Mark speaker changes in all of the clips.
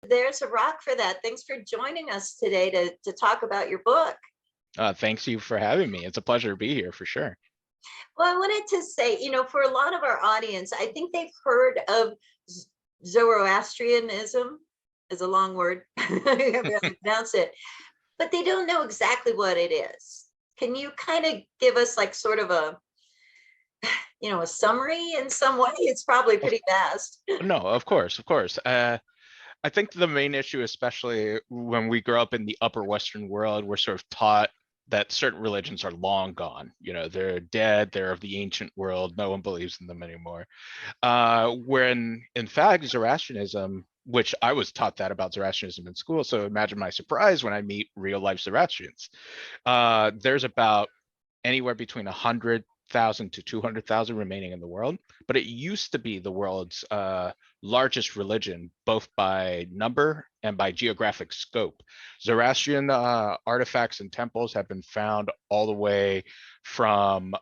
Speaker 1: There's a rock for that. Thanks for joining us today to talk about your book.
Speaker 2: Thanks you for having me. It's a pleasure to be here for sure.
Speaker 1: Well, I wanted to say, for a lot of our audience, I think they've heard of Zoroastrianism, is a long word. I can't pronounce it, but they don't know exactly what it is. Can you kind of give us like sort of a summary in some way? It's probably
Speaker 2: Of,
Speaker 1: pretty vast.
Speaker 2: no, of course, of course. I think the main issue, especially when we grow up in the upper Western world, we're sort of taught that certain religions are long gone. They're dead. They're of the ancient world. No one believes in them anymore. When in fact, Zoroastrianism, which I was taught that about Zoroastrianism in school. So imagine my surprise when I meet real life Zoroastrians. There's about anywhere between 100,000 to 200,000 remaining in the world, but it used to be the world's largest religion, both by number and by geographic scope. Zoroastrian artifacts and temples have been found all the way from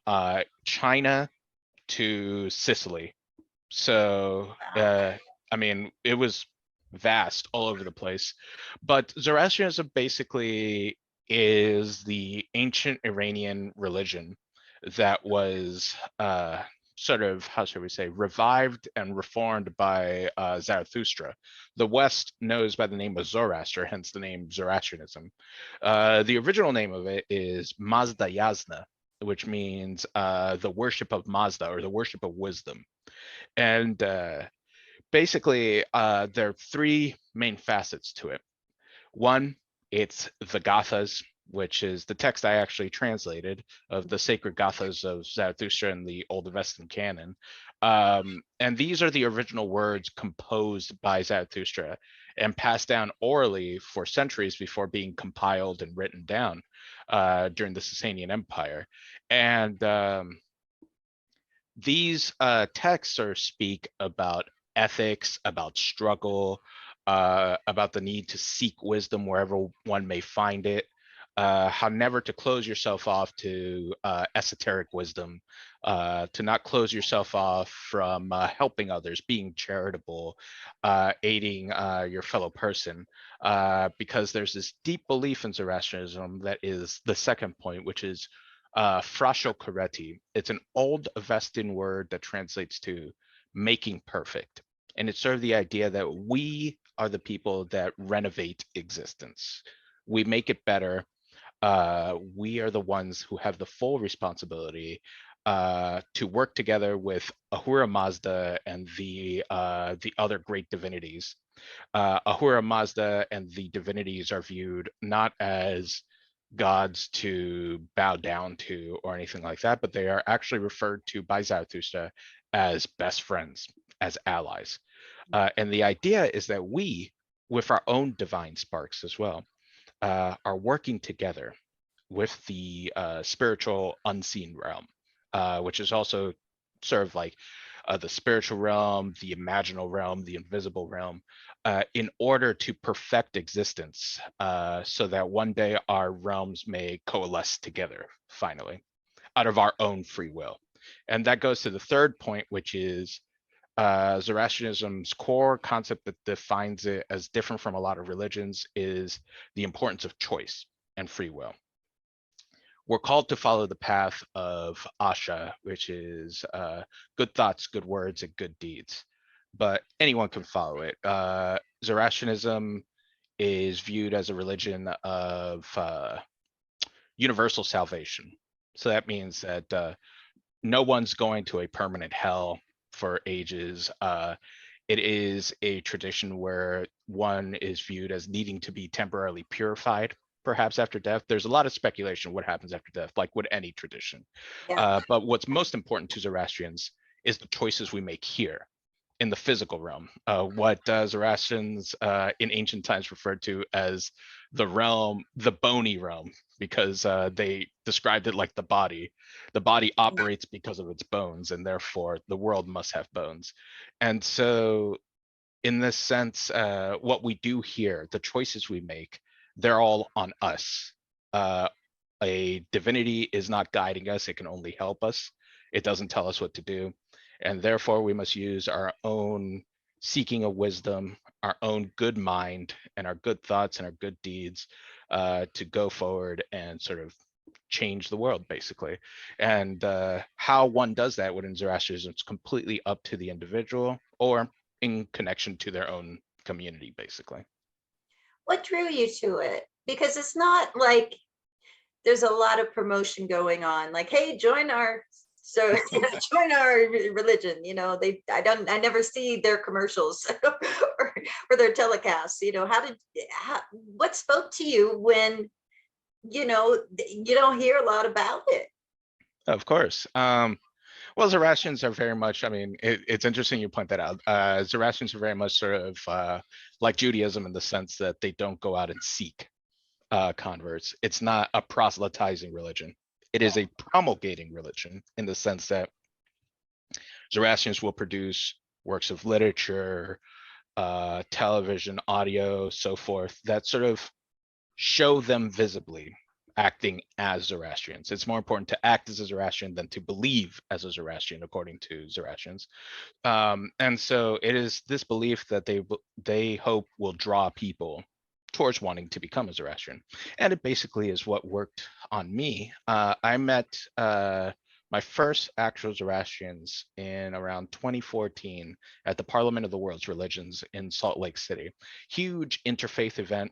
Speaker 2: China to Sicily. So, I mean, it was vast all over the place. But Zoroastrianism basically is the ancient Iranian religion that was sort of, how should we say, revived and reformed by Zarathushtra. The West knows by the name of Zoroaster, hence the name Zoroastrianism. The original name of it is Mazda Yazna, which means the worship of Mazda, or the worship of wisdom. And basically, there are three main facets to it. One, it's the Gathas, which is the text I actually translated of the sacred Gathas of Zarathustra in the Old Avestan Canon. And these are the original words composed by Zarathustra and passed down orally for centuries before being compiled and written down during the Sasanian Empire. And these texts speak about ethics, about struggle, about the need to seek wisdom wherever one may find it, how never to close yourself off to esoteric wisdom, to not close yourself off from helping others, being charitable, aiding your fellow person, because there's this deep belief in Zoroastrianism that is the second point, which is frasho kareti. It's an old Avestan word that translates to making perfect. And it's sort of the idea that we are the people that renovate existence. We make it better. We are the ones who have the full responsibility to work together with Ahura Mazda and the other great divinities. Ahura Mazda and the divinities are viewed not as gods to bow down to or anything like that, but they are actually referred to by Zarathustra as best friends, as allies. And the idea is that we, with our own divine sparks as well, are working together with the spiritual unseen realm, which is also sort of like the spiritual realm, the imaginal realm, the invisible realm, in order to perfect existence, so that one day our realms may coalesce together finally out of our own free will. And that goes to the third point, which is Zoroastrianism's core concept that defines it as different from a lot of religions is the importance of choice and free will. We're called to follow the path of Asha, which is good thoughts, good words, and good deeds. But anyone can follow it. Zoroastrianism is viewed as a religion of universal salvation. So that means that no one's going to a permanent hell for ages. It is a tradition where one is viewed as needing to be temporarily purified, perhaps after death. There's a lot of speculation what happens after death, like with any tradition.
Speaker 1: Yeah.
Speaker 2: But what's most important to Zoroastrians is the choices we make here in the physical realm, what Zoroastrians in ancient times referred to as the realm, the bony realm, because they described it like the body. The body operates because of its bones, and therefore the world must have bones. And so in this sense, what we do here, the choices we make, they're all on us. A divinity is not guiding us, it can only help us. It doesn't tell us what to do. And therefore we must use our own seeking of wisdom, our own good mind and our good thoughts and our good deeds to go forward and sort of change the world, basically. And how one does that within Zoroastrianism is completely up to the individual or in connection to their own community, basically.
Speaker 1: What drew you to it? Because it's not like there's a lot of promotion going on, like, hey, join our, so join our religion. I never see their commercials or their telecasts. What spoke to you when you don't hear a lot about it?
Speaker 2: Of course. Well, Zoroastrians are very much, I mean, it's interesting you point that out. Zoroastrians are very much sort of like Judaism in the sense that they don't go out and seek converts. It's not a proselytizing religion. It is a promulgating religion in the sense that Zoroastrians will produce works of literature, television, audio, so forth, that sort of show them visibly acting as Zoroastrians. It's more important to act as a Zoroastrian than to believe as a Zoroastrian, according to Zoroastrians. And so it is this belief that they hope will draw people towards wanting to become a Zoroastrian. And it basically is what worked on me. I met my first actual Zoroastrians in around 2014 at the Parliament of the World's Religions in Salt Lake City. Huge interfaith event,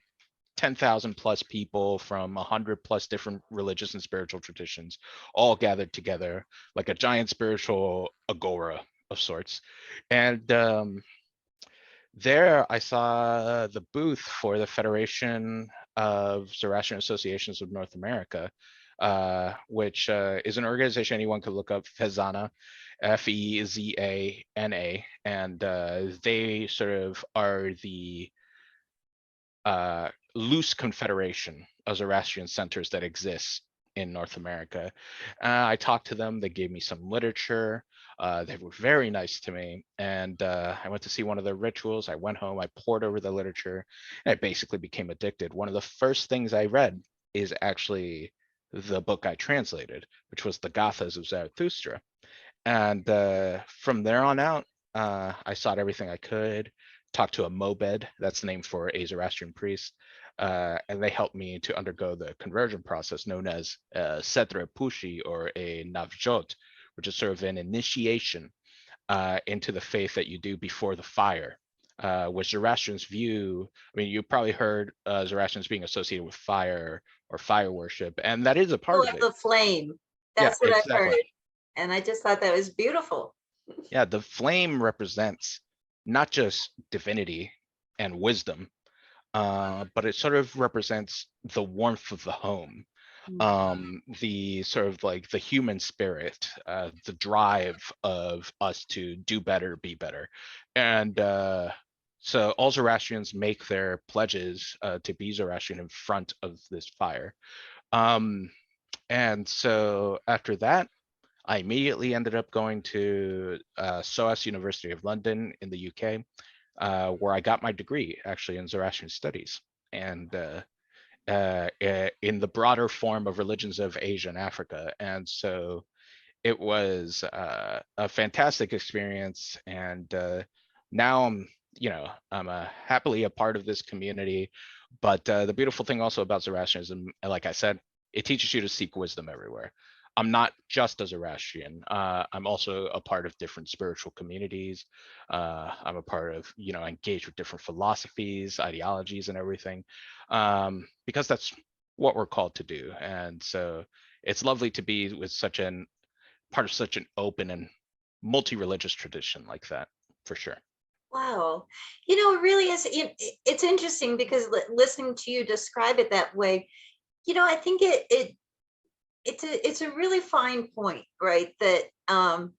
Speaker 2: 10,000 plus people from 100 plus different religious and spiritual traditions, all gathered together like a giant spiritual agora of sorts. And there I saw the booth for the Federation of Zoroastrian Associations of North America, which is an organization anyone could look up, Fezana, Fezana, and they sort of are the loose confederation of Zoroastrian centers that exists in North America. I talked to them, they gave me some literature, they were very nice to me, and I went to see one of their rituals. I went home, I poured over the literature, and I basically became addicted. One of the first things I read is actually the book I translated, which was the Gathas of Zarathushtra. And from there on out, I sought everything I could, talked to a Mobed, that's the name for a Zoroastrian priest, and they helped me to undergo the conversion process known as Setre Pushi, or a Navjot, which is sort of an initiation into the faith that you do before the fire, which Zoroastrians view. I mean, you probably heard Zoroastrians being associated with fire or fire worship, and that is a part of it.
Speaker 1: The flame.
Speaker 2: Yeah,
Speaker 1: That's what I've
Speaker 2: exactly.
Speaker 1: heard. And I just thought that was beautiful.
Speaker 2: Yeah, the flame represents not just divinity and wisdom, but it sort of represents the warmth of the home, the sort of like the human spirit, the drive of us to do better, be better. And so all Zoroastrians make their pledges to be Zoroastrian in front of this fire. And so after that, I immediately ended up going to SOAS University of London in the UK, where I got my degree actually in Zoroastrian studies, and in the broader form of religions of Asia and Africa. And so it was a fantastic experience. And now I'm happily a part of this community. But the beautiful thing also about Zoroastrianism, like I said, it teaches you to seek wisdom everywhere. I'm not just a Zoroastrian. I'm also a part of different spiritual communities. I'm a part of, engaged with different philosophies, ideologies, and everything, because that's what we're called to do. And so it's lovely to be with part of such an open and multi-religious tradition like that, for sure.
Speaker 1: Wow. It really is. It's interesting because listening to you describe it that way, I think it's a really fine point, right? That I'm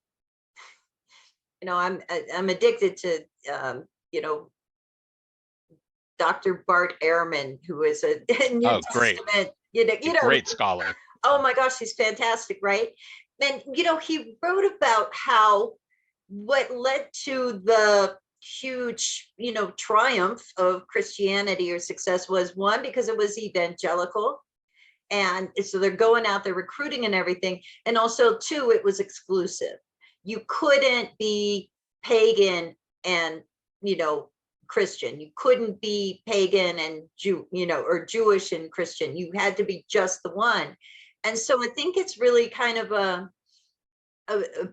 Speaker 1: addicted to Dr. Bart Ehrman, who is a New Testament,
Speaker 2: great scholar.
Speaker 1: Oh my gosh, he's fantastic, right? And he wrote about how what led to the huge triumph of Christianity or success was, one, because it was evangelical. And so they're going out, they're recruiting and everything. And also, two, it was exclusive. You couldn't be pagan and, Christian. You couldn't be pagan and Jew, or Jewish and Christian. You had to be just the one. And so I think it's really kind of a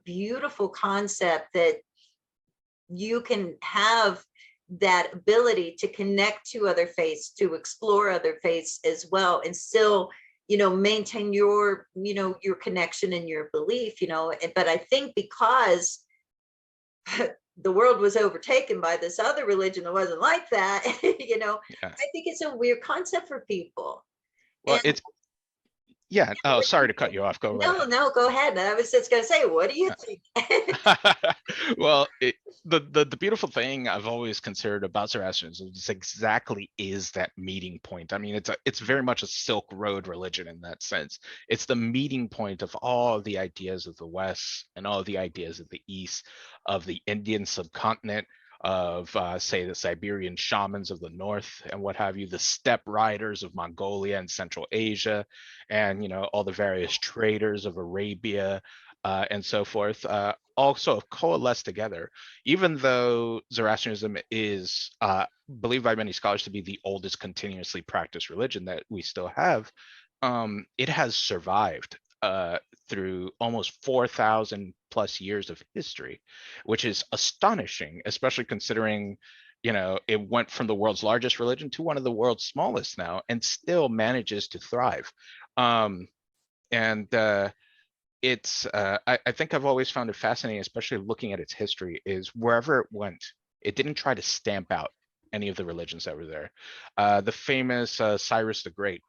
Speaker 1: beautiful concept that you can have that ability to connect to other faiths, to explore other faiths as well, and still, maintain your, your connection and your belief, but I think because the world was overtaken by this other religion that wasn't like that,
Speaker 2: Yeah.
Speaker 1: I think it's a weird concept for people.
Speaker 2: Well,
Speaker 1: And
Speaker 2: yeah. Oh, sorry to cut you off. Go right
Speaker 1: no,
Speaker 2: ahead.
Speaker 1: no, go ahead. I was just going to say, what do you think?
Speaker 2: Well, the beautiful thing I've always considered about Zoroastrianism is exactly is that meeting point. I mean, it's very much a Silk Road religion in that sense. It's the meeting point of all the ideas of the West and all the ideas of the East, of the Indian subcontinent, of say the Siberian shamans of the North and what have you, the steppe riders of Mongolia and Central Asia, and all the various traders of Arabia, and so forth, also have coalesced together. Even though Zoroastrianism is believed by many scholars to be the oldest continuously practiced religion that we still have, it has survived through almost 4,000 plus years of history, which is astonishing, especially considering it went from the world's largest religion to one of the world's smallest now, and still manages to thrive. And it's I think I've always found it fascinating, especially looking at its history, is wherever it went, it didn't try to stamp out any of the religions that were there. The famous Cyrus the Great,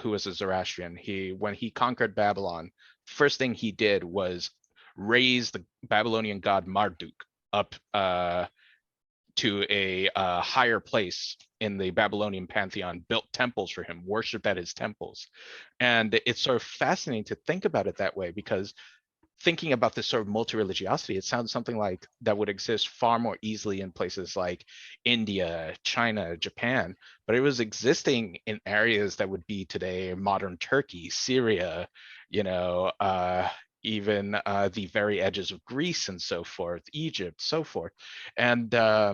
Speaker 2: who was a Zoroastrian, when he conquered Babylon, first thing he did was raise the Babylonian god Marduk up to a higher place in the Babylonian pantheon, built temples for him, worshipped at his temples. And it's sort of fascinating to think about it that way, because thinking about this sort of multi-religiosity, it sounds something like that would exist far more easily in places like India, China, Japan, but it was existing in areas that would be today modern Turkey, Syria, even the very edges of Greece and so forth, Egypt, so forth. And there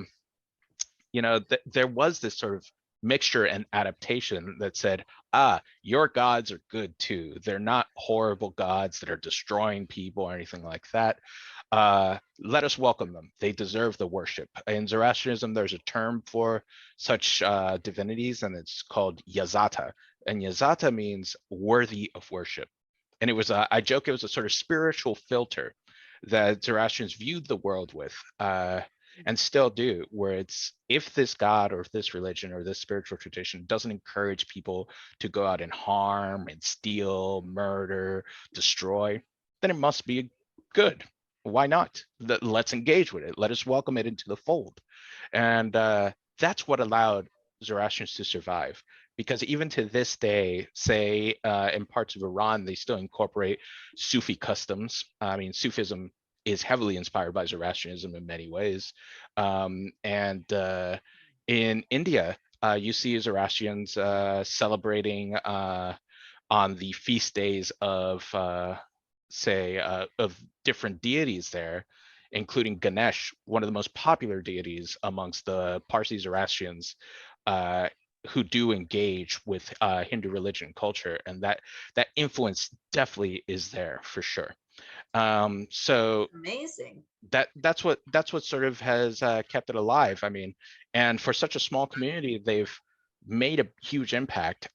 Speaker 2: was this sort of mixture and adaptation that said, your gods are good too. They're not horrible gods that are destroying people or anything like that. Let us welcome them. They deserve the worship. In Zoroastrianism, there's a term for such divinities, and it's called yazata. And yazata means worthy of worship. And it was, I joke, it was a sort of spiritual filter that Zoroastrians viewed the world with. And still do, where it's, if this god or if this religion or this spiritual tradition doesn't encourage people to go out and harm and steal, murder, destroy, then it must be good. Why not? Let's engage with it. Let us welcome it into the fold. And that's what allowed Zoroastrians to survive. Because even to this day, say in parts of Iran, they still incorporate Sufi customs. I mean, Sufism is heavily inspired by Zoroastrianism in many ways. And in India, you see Zoroastrians celebrating on the feast days of, of different deities there, including Ganesh, one of the most popular deities amongst the Parsi Zoroastrians, who do engage with Hindu religion and culture, and that influence definitely is there for sure. So
Speaker 1: Amazing.
Speaker 2: that's what sort of has kept it alive. I mean, and for such a small community, they've made a huge impact.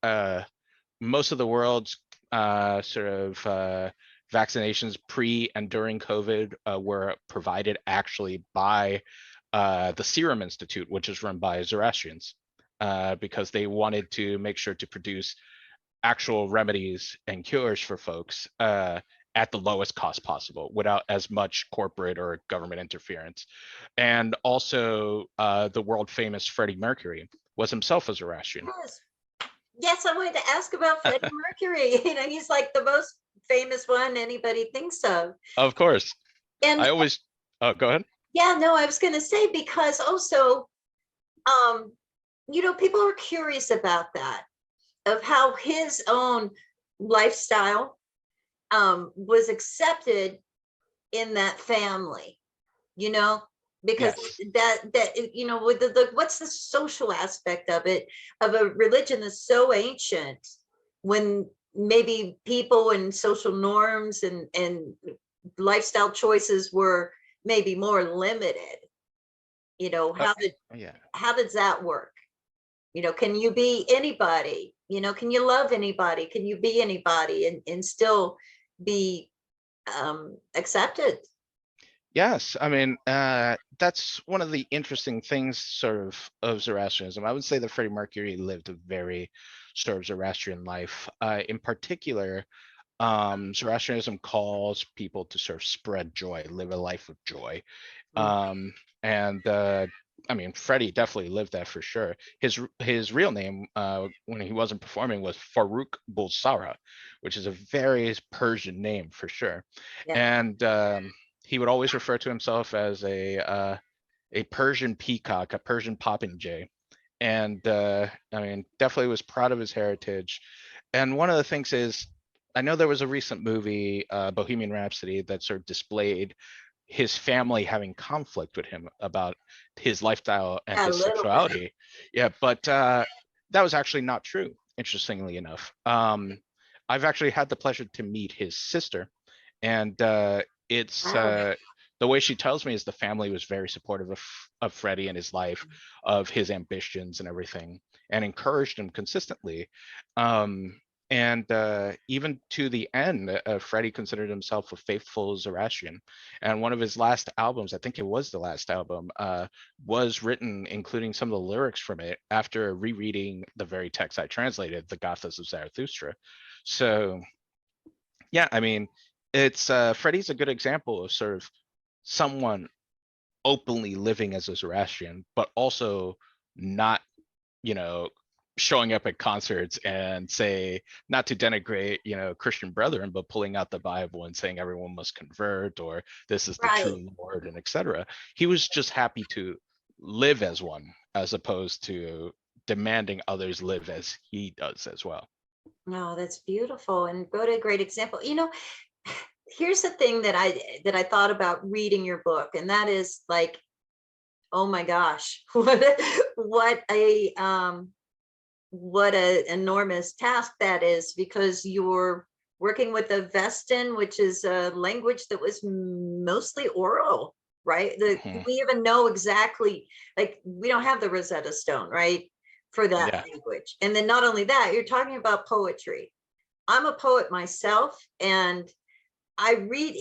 Speaker 2: Most of the world's vaccinations pre and during COVID were provided actually by the Serum Institute, which is run by Zoroastrians, because they wanted to make sure to produce actual remedies and cures for folks at the lowest cost possible without as much corporate or government interference. And also the world famous Freddie Mercury was himself a Zoroastrian.
Speaker 1: Yes, I wanted to ask about Freddie Mercury. He's like the most famous one anybody thinks of.
Speaker 2: Of course.
Speaker 1: And
Speaker 2: I always, oh, go ahead.
Speaker 1: yeah, no, I was going to say, because also, people are curious about that, of how his own lifestyle was accepted in that family, because
Speaker 2: Yes.
Speaker 1: with what's the social aspect of it, of a religion that's so ancient, when maybe people and social norms and lifestyle choices were maybe more limited.
Speaker 2: Uh, yeah.
Speaker 1: How does that work? Can you be anybody? Can you love anybody? Can you be anybody and still be accepted?
Speaker 2: Yes, I mean, that's one of the interesting things sort of Zoroastrianism. I would say that Freddie Mercury lived a very sort of Zoroastrian life. In particular, Zoroastrianism calls people to sort of spread joy, live a life of joy.
Speaker 1: Mm.
Speaker 2: And I mean, Freddie definitely lived that for sure. His real name, when he wasn't performing, was Farouk Bulsara, which is a very Persian name for sure.
Speaker 1: Yeah.
Speaker 2: And he would always refer to himself as a Persian peacock, a Persian popinjay. And I mean, definitely was proud of his heritage. And one of the things is, I know there was a recent movie, Bohemian Rhapsody, that sort of displayed his family having conflict with him about his lifestyle and
Speaker 1: Yeah, a
Speaker 2: his
Speaker 1: little bit.
Speaker 2: sexuality. Yeah, but that was actually not true, interestingly enough. I've actually had the pleasure to meet his sister, and it's
Speaker 1: Wow.
Speaker 2: the way she tells me is the family was very supportive of Freddie and his life, of his ambitions and everything, and encouraged him consistently. And even to the end, Freddie considered himself a faithful Zoroastrian. And one of his last albums, I think it was the last album, was written, including some of the lyrics from it, after rereading the very text I translated, the Gathas of Zarathushtra. So, yeah, I mean, it's Freddie's a good example of sort of someone openly living as a Zoroastrian, but also not, you know, showing up at concerts and say, not to denigrate, Christian brethren, but pulling out the Bible and saying everyone must convert, or this is the
Speaker 1: Right.
Speaker 2: true Lord, and etc. He was just happy to live as one, as opposed to demanding others live as he does as well.
Speaker 1: No, that's beautiful, and what a great example. Here's the thing that I thought about reading your book, and that is like, oh my gosh, what a what a enormous task that is, because you're working with Avestan, which is a language that was mostly oral, right? Do
Speaker 2: Mhm.
Speaker 1: we even know exactly, like, we don't have the Rosetta Stone, right, for that
Speaker 2: Yeah.
Speaker 1: language. And then not only that, you're talking about poetry. I'm a poet myself, and I read,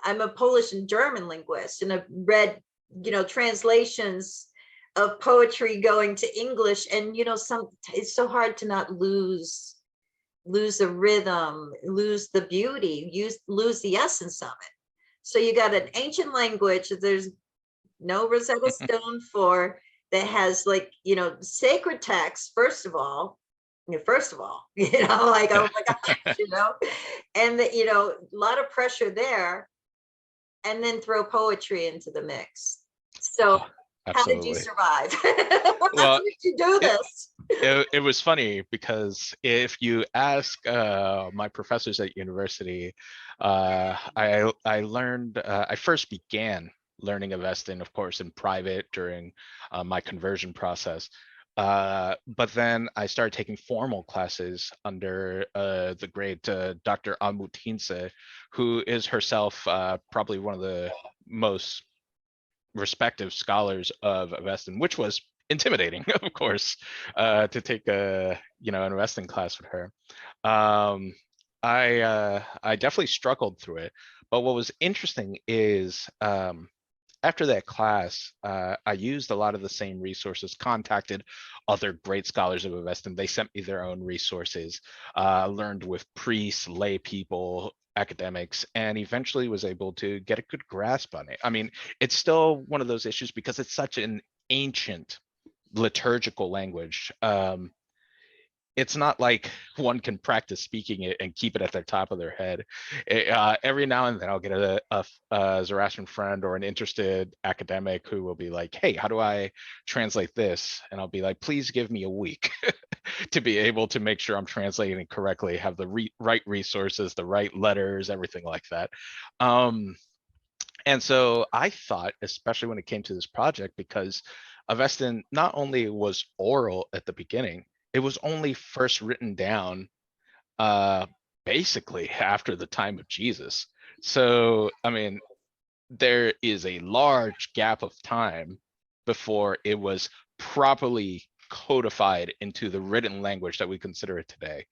Speaker 1: I'm a Polish and German linguist, and I've read, translations of poetry going to English, and it's so hard to not lose the rhythm, lose the beauty, lose the essence of it. So you got an ancient language that there's no Rosetta Stone for, that has, like, sacred texts, first of all, like, oh my gosh, and a lot of pressure there, and then throw poetry into the mix. So
Speaker 2: Oh,
Speaker 1: how did you
Speaker 2: absolutely.
Speaker 1: survive? How
Speaker 2: Well,
Speaker 1: did you do
Speaker 2: it,
Speaker 1: this?
Speaker 2: it was funny because if you ask my professors at university, I learned, I first began learning Avestan, of course, in private during my conversion process. But then I started taking formal classes under the great Dr. Amut Hinze, who is herself probably one of the most respective scholars of Avestan, which was intimidating, of course, to take an Avestan class with her. Um, I definitely struggled through it, but what was interesting is after that class, I used a lot of the same resources, contacted other great scholars of Avestan. They sent me their own resources, learned with priests, lay people, academics, and eventually was able to get a good grasp on it. I mean, it's still one of those issues because it's such an ancient liturgical language. It's not like one can practice speaking it and keep it at the top of their head. Every now and then I'll get a Zoroastrian friend or an interested academic who will be like, hey, how do I translate this? And I'll be like, please give me a week to be able to make sure I'm translating it correctly, have the right resources, the right letters, everything like that. Um, And so I thought, especially when it came to this project, because Avestan not only was oral at the beginning, it was only first written down uh basically after the time of Jesus. So, I mean, there is a large gap of time before it was properly codified into the written language that we consider it today.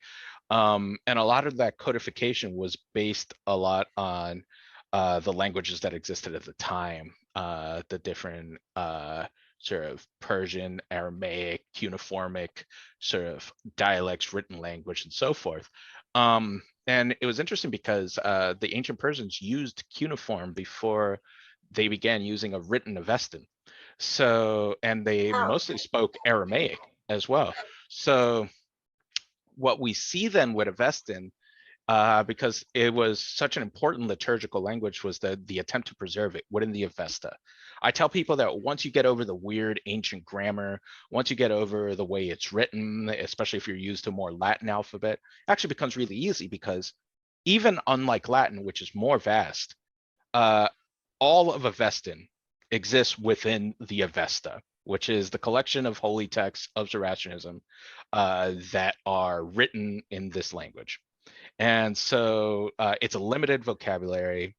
Speaker 2: And a lot of that codification was based a lot on the languages that existed at the time, the different sort of Persian, Aramaic, cuneiformic sort of dialects, written language, and so forth. And it was interesting because the ancient Persians used cuneiform before they began using a written Avestan. So, and they
Speaker 1: Oh,
Speaker 2: mostly spoke Aramaic as well. So what we see then with Avestan, because it was such an important liturgical language, was the attempt to preserve it within the Avesta. I tell people that once you get over the weird ancient grammar, once you get over the way it's written, especially if you're used to a more Latin alphabet, it actually becomes really easy because even unlike Latin, which is more vast, uh, all of Avestan exists within the Avesta, which is the collection of holy texts of Zoroastrianism that are written in this language. And so it's a limited vocabulary,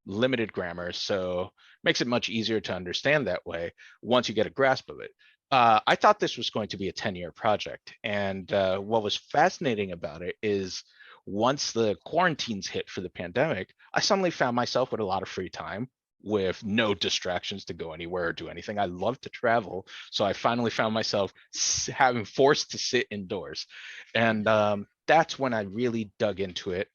Speaker 2: limited grammar. So makes it much easier to understand that way once you get a grasp of it. I thought this was going to be a 10-year project. And what was fascinating about it is once the quarantines hit for the pandemic, I suddenly found myself with a lot of free time with no distractions to go anywhere or do anything. I love to travel. So I finally found myself having forced to sit indoors. And that's when I really dug into it.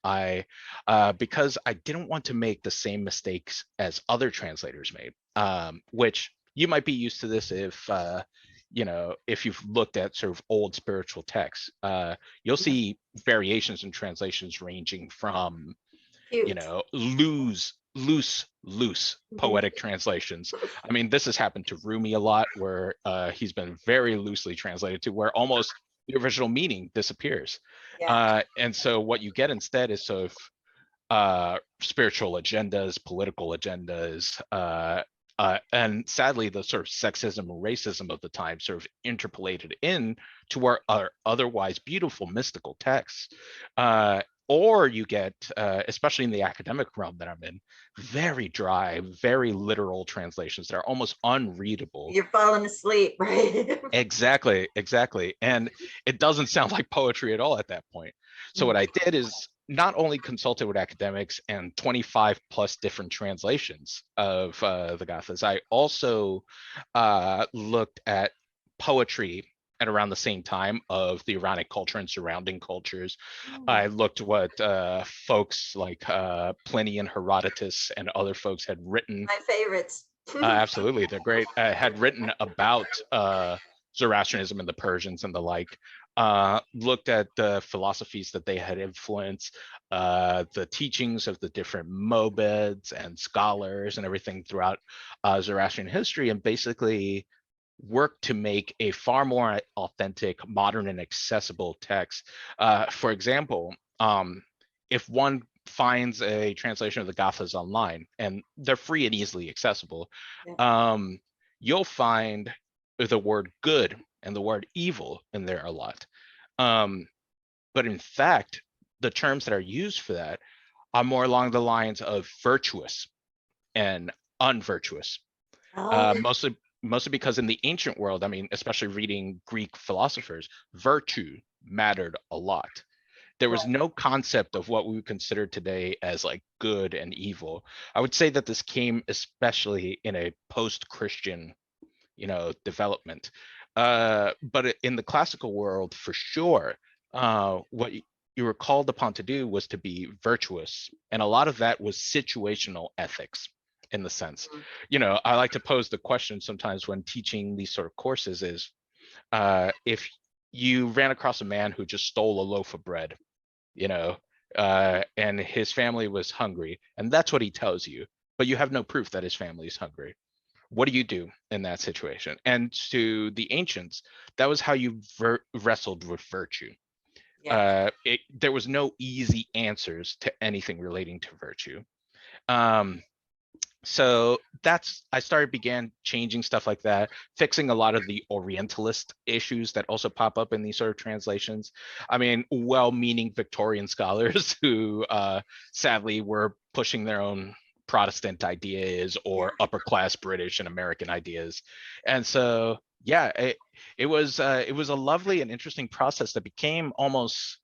Speaker 2: Because I didn't want to make the same mistakes as other translators made, which you might be used to this if you've looked at sort of old spiritual texts. You'll
Speaker 1: yeah,
Speaker 2: see variations in translations ranging from
Speaker 1: cute.
Speaker 2: loose
Speaker 1: Mhm.
Speaker 2: poetic translations. I mean, this has happened to Rumi a lot, where he's been very loosely translated to where almost the original meaning disappears.
Speaker 1: Yeah.
Speaker 2: And so what you get instead is sort of spiritual agendas, political agendas, and sadly, the sort of sexism and racism of the time sort of interpolated in to our otherwise beautiful mystical texts. Or you get, especially in the academic realm that I'm in, very dry, very literal translations that are almost unreadable.
Speaker 1: You're falling asleep, right?
Speaker 2: Exactly, exactly. And it doesn't sound like poetry at all at that point. So what I did is not only consulted with academics and 25 plus different translations of the Gathas, I also looked at poetry at around the same time of the Iranic culture and surrounding cultures. I looked what folks like Pliny and Herodotus and other folks had written.
Speaker 1: My favorites.
Speaker 2: Absolutely, they're great. Had written about Zoroastrianism and the Persians and the like. Looked at the philosophies that they had influenced, the teachings of the different mobeds and scholars and everything throughout Zoroastrian history, and basically worked to make a far more authentic, modern, and accessible text. For example, if one finds a translation of the Gathas online, and they're free and easily accessible,
Speaker 1: Yeah.
Speaker 2: um, you'll find the word good and the word evil in there a lot. Um, but in fact, the terms that are used for that are more along the lines of virtuous and unvirtuous.
Speaker 1: Oh,
Speaker 2: Mostly because in the ancient world, I mean, especially reading Greek philosophers, virtue mattered a lot. There was
Speaker 1: right.
Speaker 2: no concept of what we would consider today as like good and evil. I would say that this came especially in a post-Christian, development. But in the classical world, for sure, what you were called upon to do was to be virtuous, and a lot of that was situational ethics. In the sense,
Speaker 1: Mhm.
Speaker 2: I like to pose the question sometimes when teaching these sort of courses is, if you ran across a man who just stole a loaf of bread, you know, and his family was hungry, and that's what he tells you, but you have no proof that his family is hungry. What do you do in that situation? And to the ancients, that was how you wrestled with virtue.
Speaker 1: Yeah.
Speaker 2: There was no easy answers to anything relating to virtue. Um, So I began changing stuff like that, fixing a lot of the Orientalist issues that also pop up in these sort of translations. I mean, well-meaning Victorian scholars who sadly were pushing their own Protestant ideas
Speaker 1: Yeah.
Speaker 2: or upper class British and American ideas. And so yeah, it was a lovely and interesting process that became almost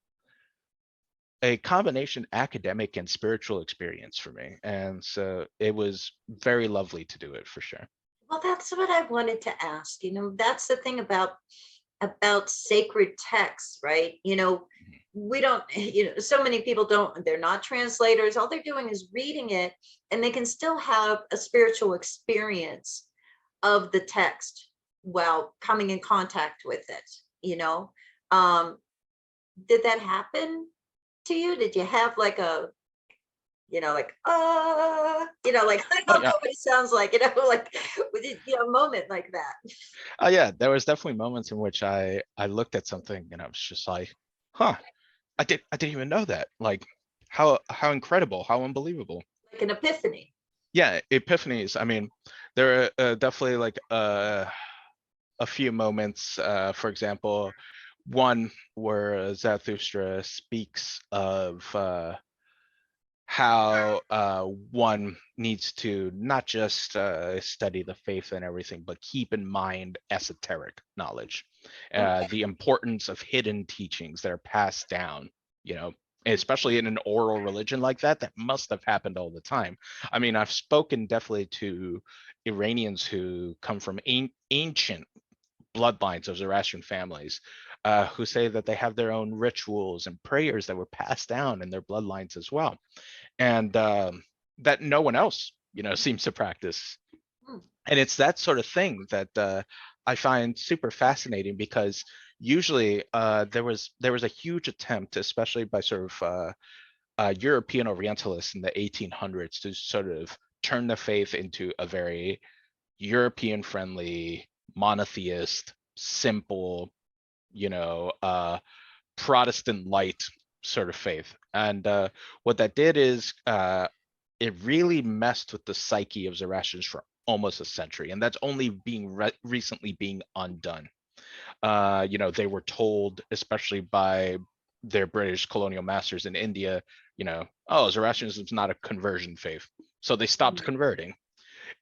Speaker 2: a combination academic and spiritual experience for me. And so it was very lovely to do it for sure.
Speaker 1: Well, that's what I wanted to ask. That's the thing about sacred texts, right? We don't, so many people don't, they're not translators. All they're doing is reading it, and they can still have a spiritual experience of the text while coming in contact with it, you know? Um, did that happen to you? Did you have like a, like, like, I
Speaker 2: Oh
Speaker 1: don't
Speaker 2: yeah.
Speaker 1: know what it sounds like, like, a moment like that.
Speaker 2: Oh yeah, there was definitely moments in which I looked at something and I was just like, huh, I didn't even know that. Like how incredible, how unbelievable.
Speaker 1: Like an epiphany.
Speaker 2: Yeah, epiphanies. I mean, there are definitely like a few moments, for example, one where Zarathustra speaks of how one needs to not just study the faith and everything, but keep in mind esoteric knowledge,
Speaker 1: Okay.
Speaker 2: the importance of hidden teachings that are passed down, especially in an oral religion like that, that must have happened all the time. I mean, I've spoken definitely to Iranians who come from ancient bloodlines of Zoroastrian families, who say that they have their own rituals and prayers that were passed down in their bloodlines as well, and that no one else, seems to practice.
Speaker 1: Hmm.
Speaker 2: And it's that sort of thing that I find super fascinating, because usually there was a huge attempt, especially by sort of European Orientalists in the 1800s, to sort of turn the faith into a very European friendly, monotheist, simple, you know, uh, Protestant light sort of faith. And what that did is it really messed with the psyche of Zoroastrians for almost a century, and that's only being recently being undone. They were told, especially by their British colonial masters in India, oh, Zoroastrianism is not a conversion faith, so they stopped
Speaker 1: Mhm.
Speaker 2: converting.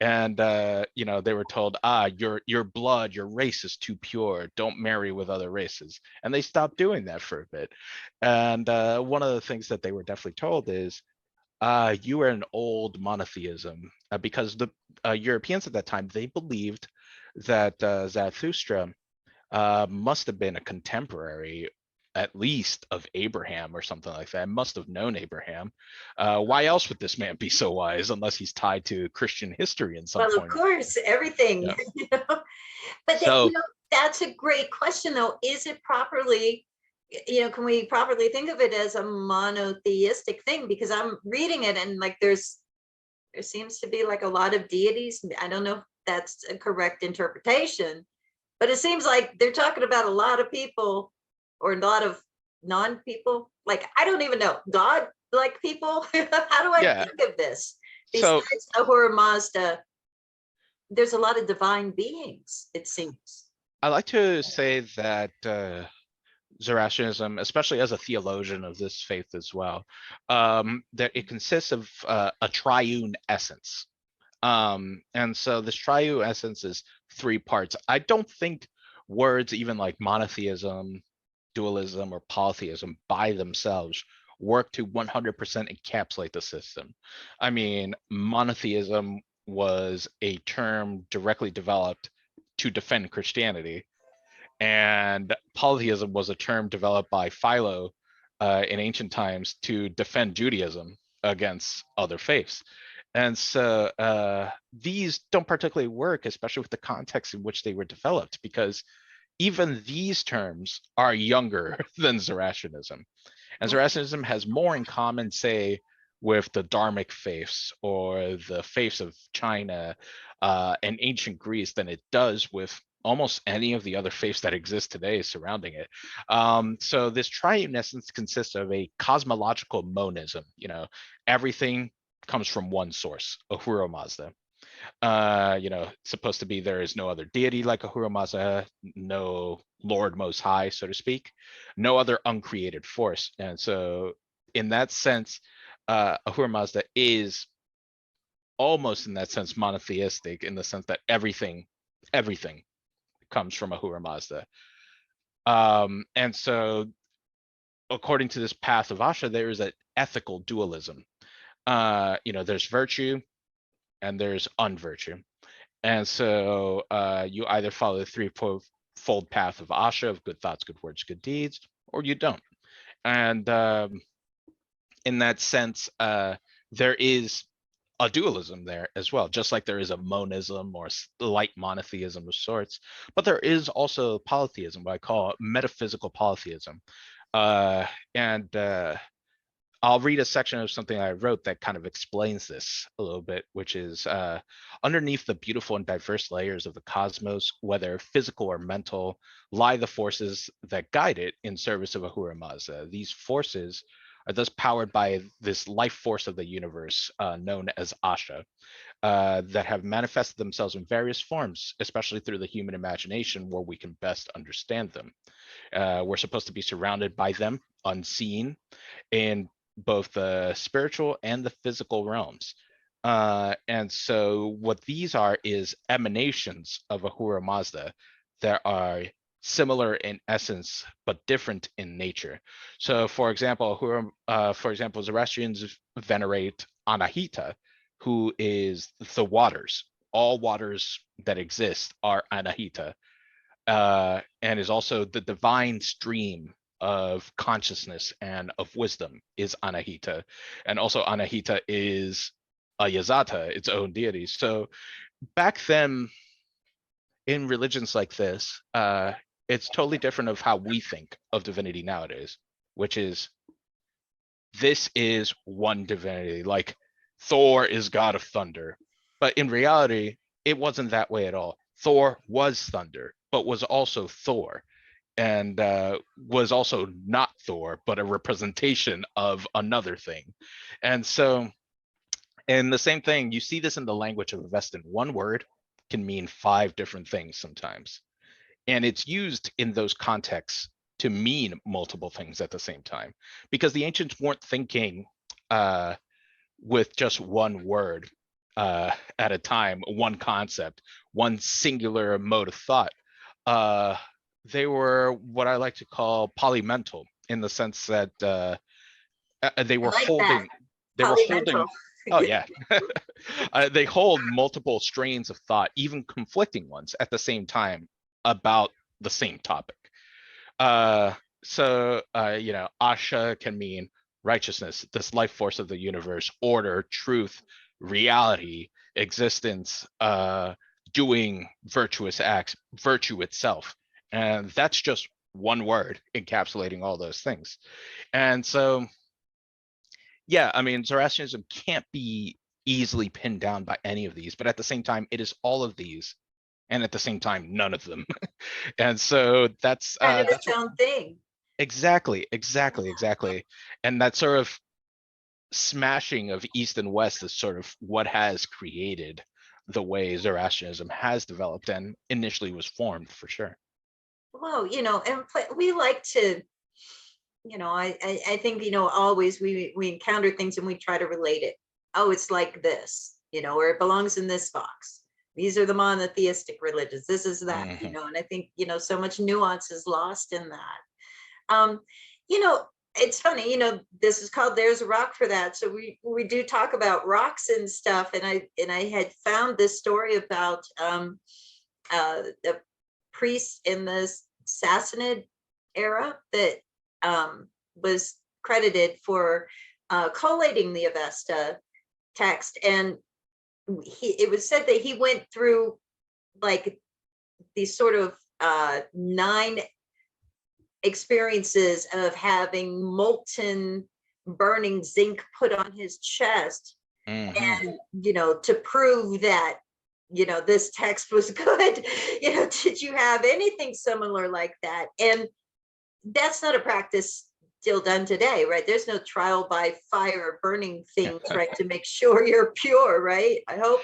Speaker 2: And they were told, your blood, your race is too pure, don't marry with other races, and they stopped doing that for a bit. And one of the things that they were definitely told is, you are an old monotheism, because the Europeans at that time, they believed that Zarathustra must have been a contemporary, at least, of Abraham or something like that. Must have known Abraham. Why else would this man be so wise, unless he's tied to Christian history in some
Speaker 1: Well, of
Speaker 2: point?
Speaker 1: course, everything,
Speaker 2: Yeah.
Speaker 1: but that,
Speaker 2: So
Speaker 1: that's a great question, though. Is it properly, can we properly think of it as a monotheistic thing? Because I'm reading it, and like there seems to be like a lot of deities. I don't know if that's a correct interpretation, but it seems like they're talking about a lot of people, or a lot of non-people. Like, I don't even know, God like people. How do I
Speaker 2: yeah,
Speaker 1: think of this?
Speaker 2: so
Speaker 1: Besides Ahura Mazda, there's a lot of divine beings, it seems.
Speaker 2: I like to say that Zoroastrianism, especially as a theologian of this faith as well, that it consists of a triune essence. And so this triune essence is three parts. I don't think words even like monotheism, dualism, or polytheism by themselves work to 100% encapsulate the system. I mean, monotheism was a term directly developed to defend Christianity, and polytheism was a term developed by Philo in ancient times to defend Judaism against other faiths. And so these don't particularly work, especially with the context in which they were developed, because even these terms are younger than Zoroastrianism. And Zoroastrianism has more in common, say, with the Dharmic faiths or the faiths of China and ancient Greece than it does with almost any of the other faiths that exist today surrounding it. So this triune essence consists of a cosmological monism. Everything comes from one source, Ahura Mazda. It's supposed to be there is no other deity like Ahura Mazda, no Lord Most High, so to speak, no other uncreated force. And so in that sense, Ahura Mazda is almost in that sense monotheistic, in the sense that everything comes from Ahura Mazda. And so according to this path of Asha, there is an ethical dualism. There's virtue and there's unvirtue. And so you either follow the threefold path of Asha, of good thoughts, good words, good deeds, or you don't. And in that sense, there is a dualism there as well, just like there is a monism or light monotheism of sorts. But there is also polytheism, what I call metaphysical polytheism. And I'll read a section of something I wrote that kind of explains this a little bit, which is underneath the beautiful and diverse layers of the cosmos, whether physical or mental, lie the forces that guide it in service of Ahura Mazda. These forces are thus powered by this life force of the universe known as Asha, that have manifested themselves in various forms, especially through the human imagination, where we can best understand them. We're supposed to be surrounded by them, unseen, in both the spiritual and the physical realms. And so what these are is emanations of Ahura Mazda that are similar in essence, but different in nature. So for example, Zoroastrians venerate Anahita, who is the waters. All waters that exist are Anahita, and is also the divine stream of consciousness and of wisdom is Anahita. And also Anahita is Ayazata, its own deity. So back then in religions like this, it's totally different of how we think of divinity nowadays, which is this is one divinity, like Thor is god of thunder. But in reality, it wasn't that way at all. Thor was thunder, but was also Thor, and was also not Thor, but a representation of another thing. And so, and the same thing, you see this in the language of Avestan. One word can mean 5 different things sometimes. And it's used in those contexts to mean multiple things at the same time, because the ancients weren't thinking with just one word at a time, one concept, one singular mode of thought. They were what I like to call polymental, in the sense that they
Speaker 1: I
Speaker 2: were
Speaker 1: like that.
Speaker 2: holding,
Speaker 1: Polymental.
Speaker 2: oh yeah, they hold multiple strains of thought, even conflicting ones at the same time about the same topic. Asha can mean righteousness, this life force of the universe, order, truth, reality, existence, doing virtuous acts, virtue itself. And that's just one word encapsulating all those things. And so, yeah, I mean, Zoroastrianism can't be easily pinned down by any of these, but at the same time, it is all of these, and at the same time, none of them. And so that's
Speaker 1: Kind of its own thing.
Speaker 2: exactly. And that sort of smashing of East and West is sort of what has created the way Zoroastrianism has developed and initially was formed, for sure.
Speaker 1: Well, and we like to, I think, always we encounter things and we try to relate it. Oh, it's like this, or it belongs in this box. These are the monotheistic religions. This is that,
Speaker 2: Mm-hmm.
Speaker 1: and I think, so much nuance is lost in that. You know, it's funny, this is called There's a Rock for That. So we do talk about rocks and stuff. And I had found this story about the priests in the Sassanid era that was credited for collating the Avesta text. And it was said that he went through like these sort of 9 experiences of having molten burning zinc put on his chest.
Speaker 2: Mm-hmm.
Speaker 1: And to prove that this text was good. Did you have anything similar like that? And that's not a practice still done today, right? There's no trial by fire burning things, right, to make sure you're pure, right? I hope.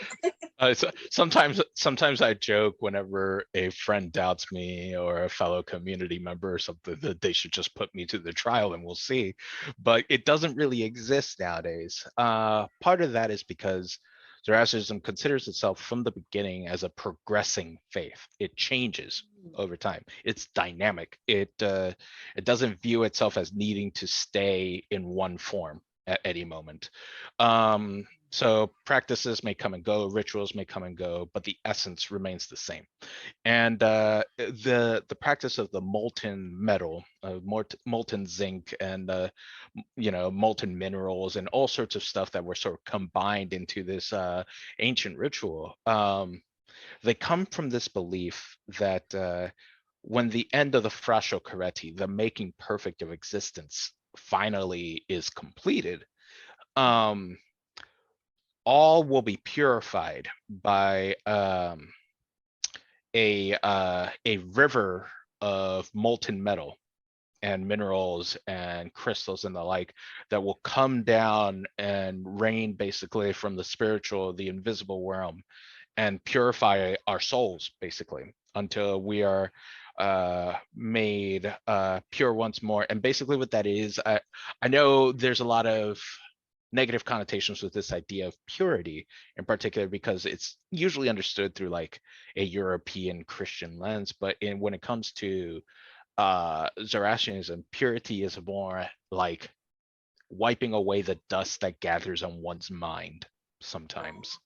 Speaker 2: Sometimes I joke whenever a friend doubts me or a fellow community member or something that they should just put me to the trial and we'll see. But it doesn't really exist nowadays. Part of that is because Zoroastrianism considers itself from the beginning as a progressing faith. It changes over time. It's dynamic. It doesn't view itself as needing to stay in one form at any moment. So practices may come and go, rituals may come and go, but the essence remains the same. And the practice of the molten metal, molten zinc, and molten minerals, and all sorts of stuff that were sort of combined into this ancient ritual. They come from this belief that when the end of the frascio careti, the making perfect of existence, finally is completed, all will be purified by a river of molten metal and minerals and crystals and the like that will come down and rain basically from the spiritual, the invisible realm, and purify our souls basically until we are made pure once more. And basically what that is, I know there's a lot of negative connotations with this idea of purity in particular because it's usually understood through like a European Christian lens, but when it comes to Zoroastrianism, purity is more like wiping away the dust that gathers on one's mind sometimes.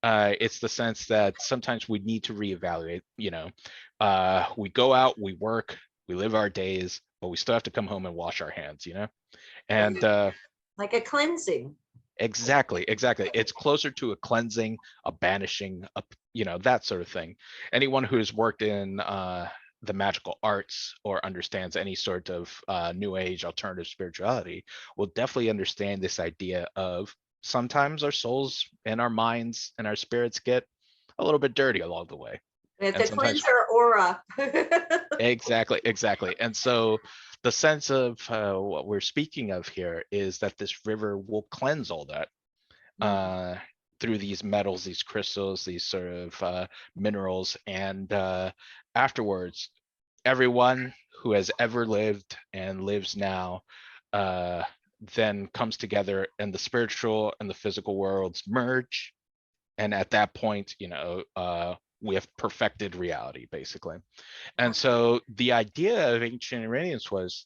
Speaker 2: It's the sense that sometimes we need to reevaluate, we go out, we work, we live our days, but we still have to come home and wash our hands, and
Speaker 1: like a cleansing.
Speaker 2: exactly. It's closer to a cleansing, a banishing, that sort of thing. Anyone who's worked in the magical arts or understands any sort of new age alternative spirituality will definitely understand this idea of sometimes our souls and our minds and our spirits get a little bit dirty along the way.
Speaker 1: We have
Speaker 2: And
Speaker 1: to
Speaker 2: sometimes
Speaker 1: cleanse our aura.
Speaker 2: exactly. And so the sense of what we're speaking of here is that this river will cleanse all that through these metals, these crystals, these sort of minerals. And afterwards, everyone who has ever lived and lives now then comes together and the spiritual and the physical worlds merge. And at that point, we have perfected reality, basically. And so the idea of ancient Iranians was,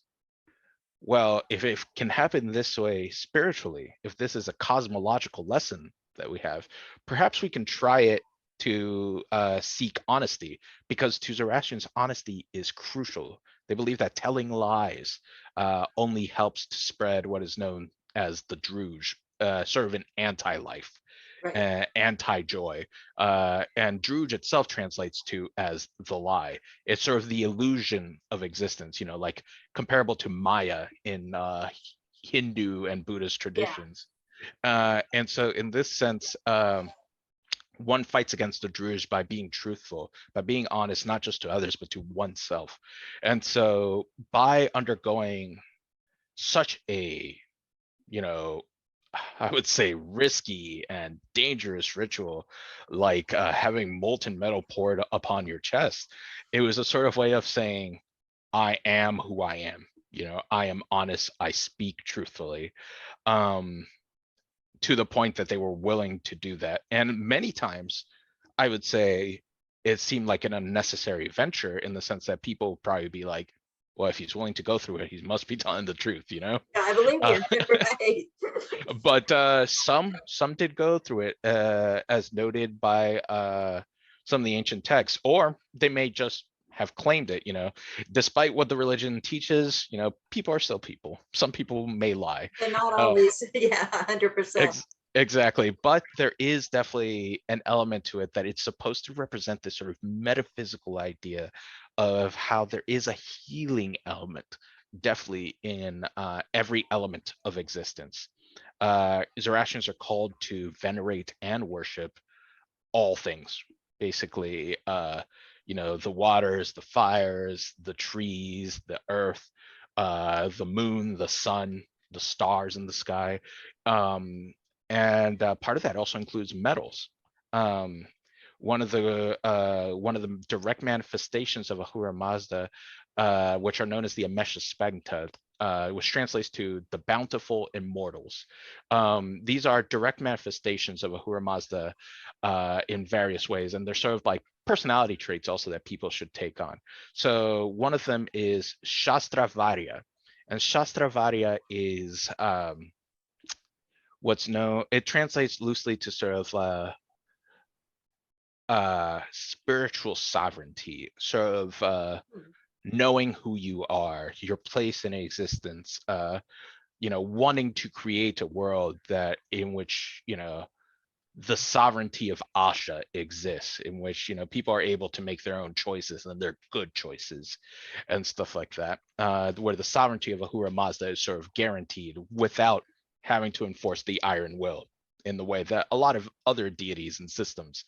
Speaker 2: well, if it can happen this way spiritually, if this is a cosmological lesson that we have, perhaps we can try it to seek honesty, because to Zoroastrians, honesty is crucial. They believe that telling lies only helps to spread what is known as the druge, sort of an anti-life,
Speaker 1: Right.
Speaker 2: anti-joy. And druge itself translates to as the lie. It's sort of the illusion of existence, like comparable to Maya in Hindu and Buddhist
Speaker 1: Yeah.
Speaker 2: traditions. And so in this sense, one fights against the druge by being truthful, by being honest, not just to others, but to oneself. And so by undergoing such a, I would say risky and dangerous ritual, like having molten metal poured upon your chest, it was a sort of way of saying, I am who I am. I am honest. I speak truthfully. To the point that they were willing to do that. And many times, I would say it seemed like an unnecessary venture in the sense that people would probably be like, well, if he's willing to go through it, he must be telling the truth,
Speaker 1: Yeah, I believe
Speaker 2: Uh,
Speaker 1: you. Right.
Speaker 2: but some did go through it, as noted by some of the ancient texts, or they may just have claimed it. Despite what the religion teaches, people are still people. Some people may lie.
Speaker 1: And not
Speaker 2: Uh,
Speaker 1: always. Yeah, 100%.
Speaker 2: exactly, but there is definitely an element to it that it's supposed to represent this sort of metaphysical idea of how there is a healing element definitely in every element of existence. Zoroastrians are called to venerate and worship all things, basically. The waters, the fires, the trees, the earth, the moon, the sun, the stars in the sky. And part of that also includes metals. Um, one of the direct manifestations of Ahura Mazda, which are known as the Amesha Specta, which translates to the bountiful immortals. These are direct manifestations of Ahura Mazda in various ways, and they're sort of like personality traits also that people should take on. So one of them is Shastravarya, and Shastravarya is what's known. It translates loosely to sort of spiritual sovereignty, sort of knowing who you are, your place in existence, wanting to create a world that in which, the sovereignty of Asha exists, in which, people are able to make their own choices and they're good choices and stuff like that, where the sovereignty of Ahura Mazda is sort of guaranteed without having to enforce the iron will in the way that a lot of other deities and systems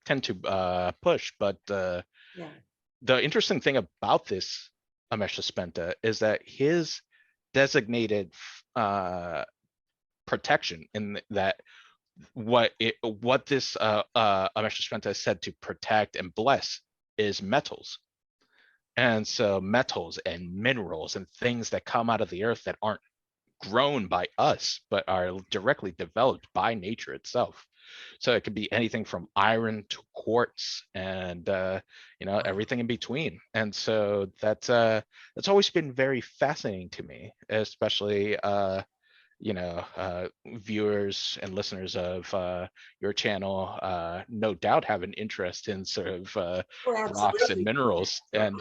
Speaker 2: tend to push. But
Speaker 1: Yeah.
Speaker 2: the interesting thing about this Amesha Spenta is that his designated protection in that what this Amesha Spenta is said to protect and bless is metals. And so metals and minerals and things that come out of the earth that aren't grown by us, but are directly developed by nature itself. So it could be anything from iron to quartz and everything in between. And so that's always been very fascinating to me, especially viewers and listeners of your channel no doubt have an interest in sort of
Speaker 1: Oh,
Speaker 2: rocks and
Speaker 1: absolutely.
Speaker 2: minerals. And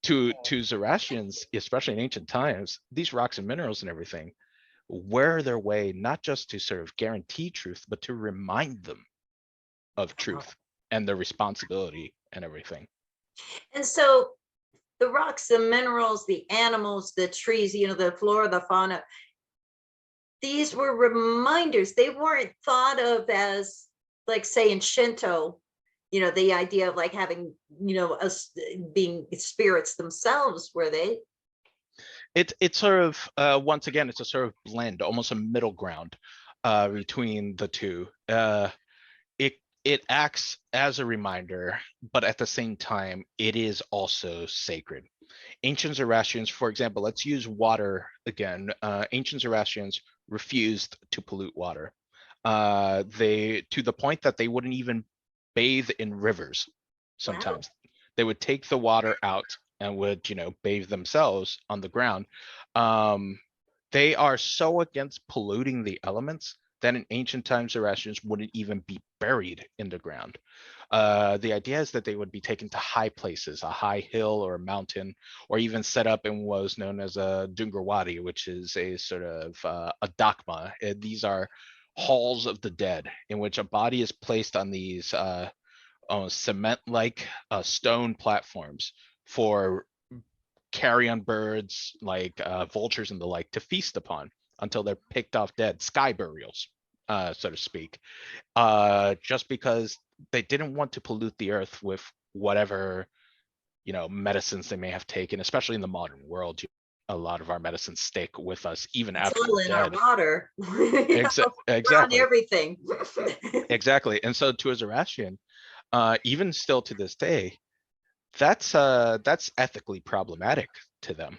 Speaker 2: to Zoroastrians, especially in ancient times, these rocks and minerals and everything wear their way not just to sort of guarantee truth, but to remind them of truth and their responsibility and everything.
Speaker 1: And so the rocks, the minerals, the animals, the trees, the flora, the fauna, these were reminders. They weren't thought of as, like, say, in Shinto, the idea of like having, us being spirits themselves, were they?
Speaker 2: It's sort of once again, it's a sort of blend, almost a middle ground between the two. It acts as a reminder, but at the same time, it is also sacred. Ancient Zoroastrians, for example, let's use water again. Ancient Zoroastrians refused to pollute water. They, to the point that they wouldn't even bathe in rivers.
Speaker 1: Wow.
Speaker 2: Sometimes they would take the water out and would, bathe themselves on the ground. They are so against polluting the elements that in ancient times Zoroastrians wouldn't even be buried in the ground. The idea is that they would be taken to high places, a high hill or a mountain, or even set up in what was known as a Dungarwadi, which is a sort of a dakma. These are halls of the dead in which a body is placed on these cement-like stone platforms for carrion birds like vultures and the like to feast upon until they're picked off dead, sky burials, so to speak, just because they didn't want to pollute the earth with whatever medicines they may have taken, especially in the modern world. A lot of our medicines stick with us even
Speaker 1: It's
Speaker 2: after
Speaker 1: all
Speaker 2: we're
Speaker 1: in our
Speaker 2: dead.
Speaker 1: water. We're on
Speaker 2: Exactly,
Speaker 1: everything.
Speaker 2: exactly. And so to a Zoroastrian, even still to this day, that's ethically problematic to them.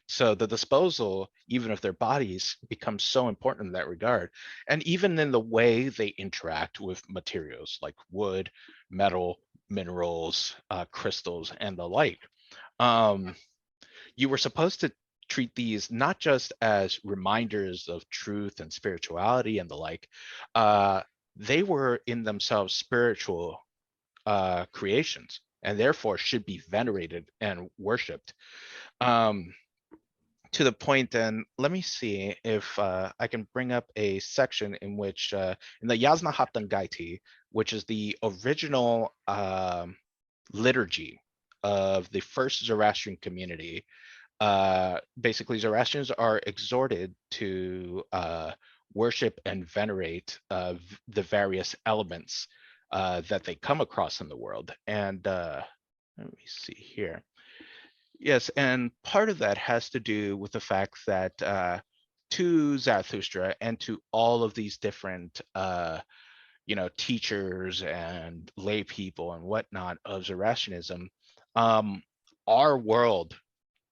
Speaker 2: So the disposal even of their bodies becomes so important in that regard, and even in the way they interact with materials like wood, metal, minerals, crystals, and the like. You were supposed to treat these not just as reminders of truth and spirituality and the like. They were in themselves spiritual creations, and therefore should be venerated and worshipped. Um, to the point, and let me see if I can bring up a section in which, in the Yasnahatangaiti, which is the original liturgy of the first Zoroastrian community, basically Zoroastrians are exhorted to worship and venerate the various elements that they come across in the world. And let me see here. Yes, and part of that has to do with the fact that to Zarathustra and to all of these different teachers and lay people and whatnot of Zoroastrianism, um, our world,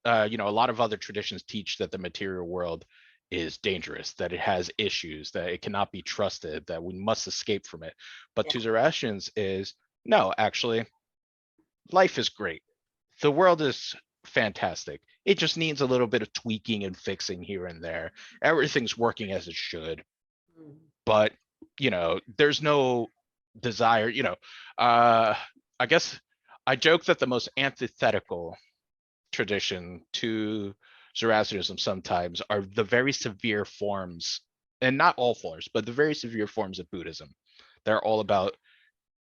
Speaker 2: a lot of other traditions teach that the material world is dangerous, that it has issues, that it cannot be trusted, that we must escape from it. But
Speaker 1: Yeah.
Speaker 2: to Zoroastrians is no, actually, life is great. The world is fantastic. It just needs a little bit of tweaking and fixing here and there. Everything's working as it should,
Speaker 1: Mm.
Speaker 2: but there's no desire. Uh, I guess I joke that the most antithetical tradition to Zoroastrianism sometimes are the very severe forms, and not all forms, but the very severe forms of Buddhism. They're all about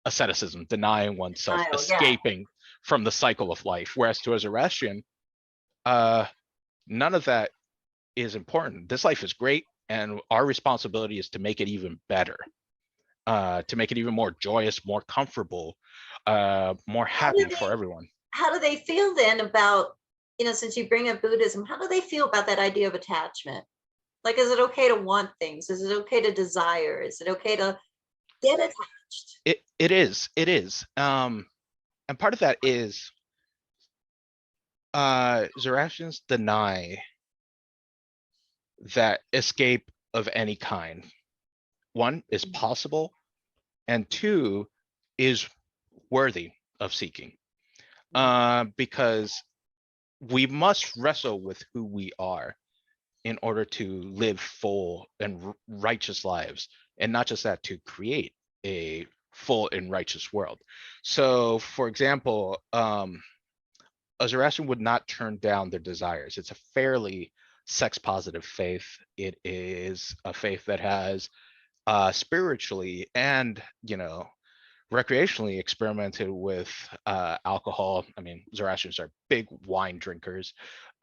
Speaker 2: asceticism, denying oneself,
Speaker 1: Denial, yeah.
Speaker 2: escaping from the cycle of life. Whereas to a Zoroastrian, uh, none of that is important. This life is great, and our responsibility is to make it even better, to make it even more joyous, more comfortable, more
Speaker 1: How do
Speaker 2: happy for
Speaker 1: they
Speaker 2: everyone.
Speaker 1: how do they feel then about, since you bring up Buddhism, how do they feel about that idea of attachment? Like, is it okay to want things? Is it okay to desire? Is it okay to get attached?
Speaker 2: It is. And part of that is Zoroastrians deny that escape of any kind, one, is possible, and two, is worthy of seeking. Because we must wrestle with who we are in order to live full and righteous lives, and not just that, to create a full and righteous world. So, for example, a Zoroastrian would not turn down their desires. It's a fairly sex positive faith. It is a faith that has spiritually and recreationally experimented with alcohol. I mean, Zoroastrians are big wine drinkers.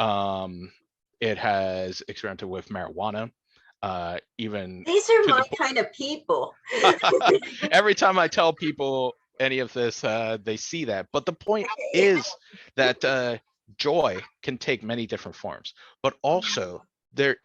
Speaker 2: Um, it has experimented with marijuana, even
Speaker 1: These are
Speaker 2: to
Speaker 1: my
Speaker 2: the
Speaker 1: kind of people.
Speaker 2: every time I tell people any of this, they see that. But the point is that joy can take many different forms, but also there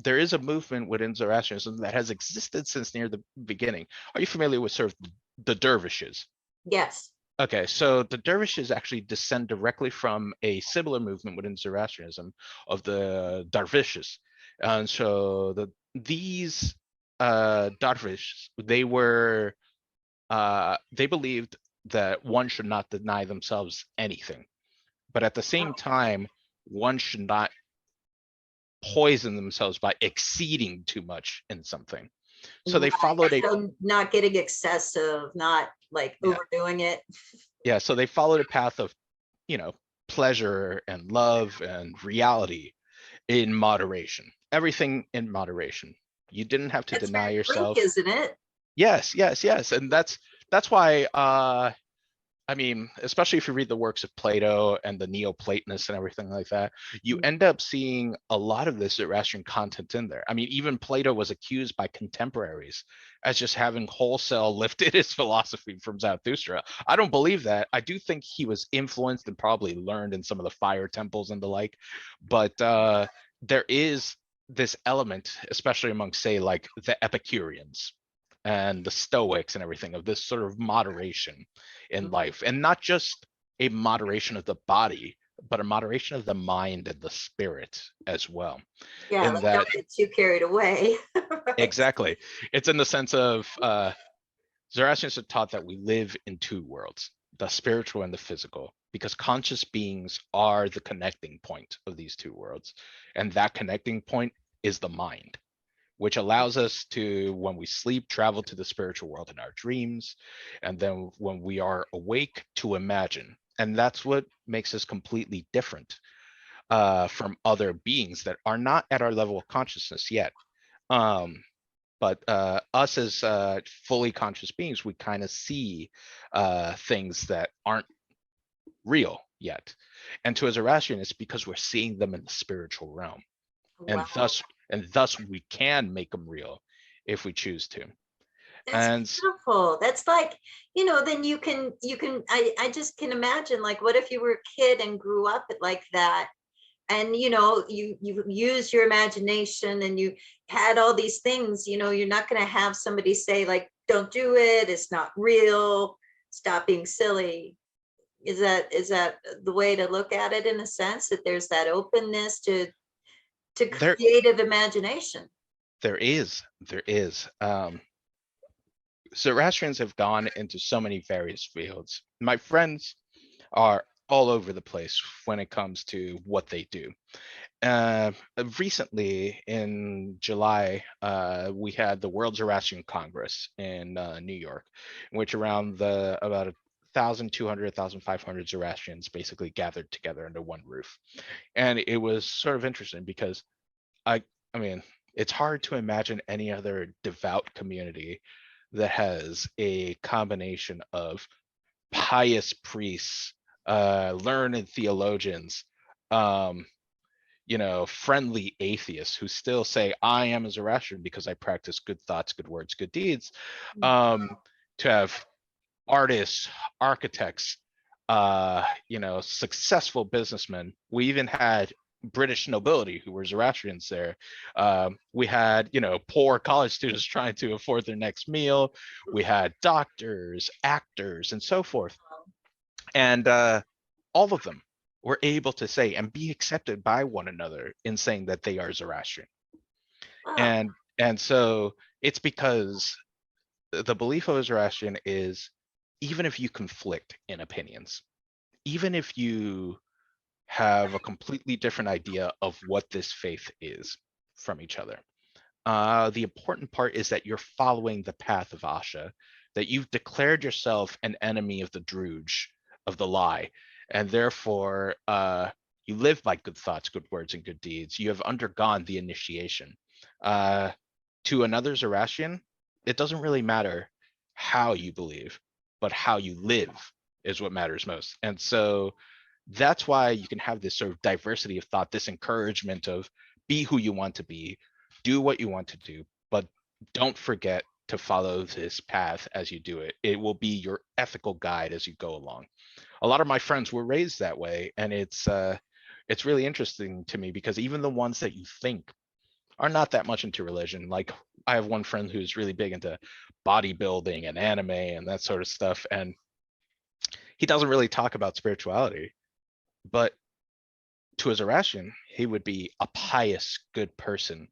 Speaker 2: is a movement within Zoroastrianism that has existed since near the beginning. Are you familiar with sort of the dervishes?
Speaker 1: Yes.
Speaker 2: Okay, so the dervishes actually descend directly from a similar movement within Zoroastrianism of the dervishes. And so these dervishes, they believed that one should not deny themselves anything, but at the same time, one should not poison themselves by exceeding too much in something. So they
Speaker 1: Right.
Speaker 2: followed a
Speaker 1: So not getting excessive, not like
Speaker 2: yeah,
Speaker 1: overdoing it.
Speaker 2: yeah. So they followed a path of, you know, pleasure and love and reality in moderation. Everything in moderation. You didn't have to
Speaker 1: That's
Speaker 2: deny
Speaker 1: very Greek,
Speaker 2: yourself.
Speaker 1: isn't it?
Speaker 2: Yes, yes, yes. And that's why I mean, especially if you read the works of Plato and the Neoplatonists and everything like that, you end up seeing a lot of this Zoroastrian content in there. I mean, even Plato was accused by contemporaries as just having wholesale lifted his philosophy from Zarathustra. I don't believe that. I do think he was influenced and probably learned in some of the fire temples and the like, but there is this element, especially among, say, like the Epicureans and the Stoics and everything, of this sort of moderation in life, and not just a moderation of the body, but a moderation of the mind and the spirit as well.
Speaker 1: Yeah,
Speaker 2: In
Speaker 1: like don't
Speaker 2: that,
Speaker 1: get too carried away. Right.
Speaker 2: exactly, it's in the sense of Zoroastrians are taught that we live in two worlds, the spiritual and the physical, because conscious beings are the connecting point of these two worlds, and that connecting point is the mind, which allows us to, when we sleep, travel to the spiritual world in our dreams, and then when we are awake, to imagine. And that's what makes us completely different from other beings that are not at our level of consciousness yet. Um, but us as fully conscious beings, we kind of see things that aren't real yet. And to a Zoroastrian, it's because we're seeing them in the spiritual realm, and
Speaker 1: Wow.
Speaker 2: thus we can make them real if we choose to.
Speaker 1: That's
Speaker 2: And
Speaker 1: beautiful. That's like, then I just can imagine, like, what if you were a kid and grew up like that? And you use your imagination and you had all these things, you're not going to have somebody say, like, don't do it, it's not real, stop being silly. Is that the way to look at it, in a sense, that there's that openness to
Speaker 2: there
Speaker 1: creative imagination?
Speaker 2: there is. Zoroastrians have gone into so many various fields. My friends are all over the place when it comes to what they do. Uh, Recently in July, we had the World Zoroastrian Congress in New York, in which around about 1,200, 1,500 Zoroastrians basically gathered together under one roof. And it was sort of interesting because I, I mean, it's hard to imagine any other devout community that has a combination of pious priests, learned theologians, um, friendly atheists who still say, I am a Zoroastrian because I practice good thoughts, good words, good deeds, um, to have artists, architects, successful businessmen. We even had British nobility who were Zoroastrians there. We had, poor college students trying to afford their next meal. We had doctors, actors, and so forth. And all of them were able to say and be accepted by one another in saying that they are Zoroastrian.
Speaker 1: Wow.
Speaker 2: And so it's because the belief of a Zoroastrian is, even if you conflict in opinions, even if you have a completely different idea of what this faith is from each other, the important part is that you're following the path of Asha, that you've declared yourself an enemy of the Druge, of the lie, and therefore you live by good thoughts, good words, and good deeds. You have undergone the initiation. To another Zoroastrian, it doesn't really matter how you believe, but how you live is what matters most. And so that's why you can have this sort of diversity of thought, this encouragement of be who you want to be, do what you want to do, but don't forget to follow this path as you do it. It will be your ethical guide as you go along. A lot of my friends were raised that way, and it's really interesting to me because even the ones that you think are not that much into religion, like I have one friend who's really big into bodybuilding and anime and that sort of stuff, and he doesn't really talk about spirituality, but to a Zoroastrian, he would be a pious, good person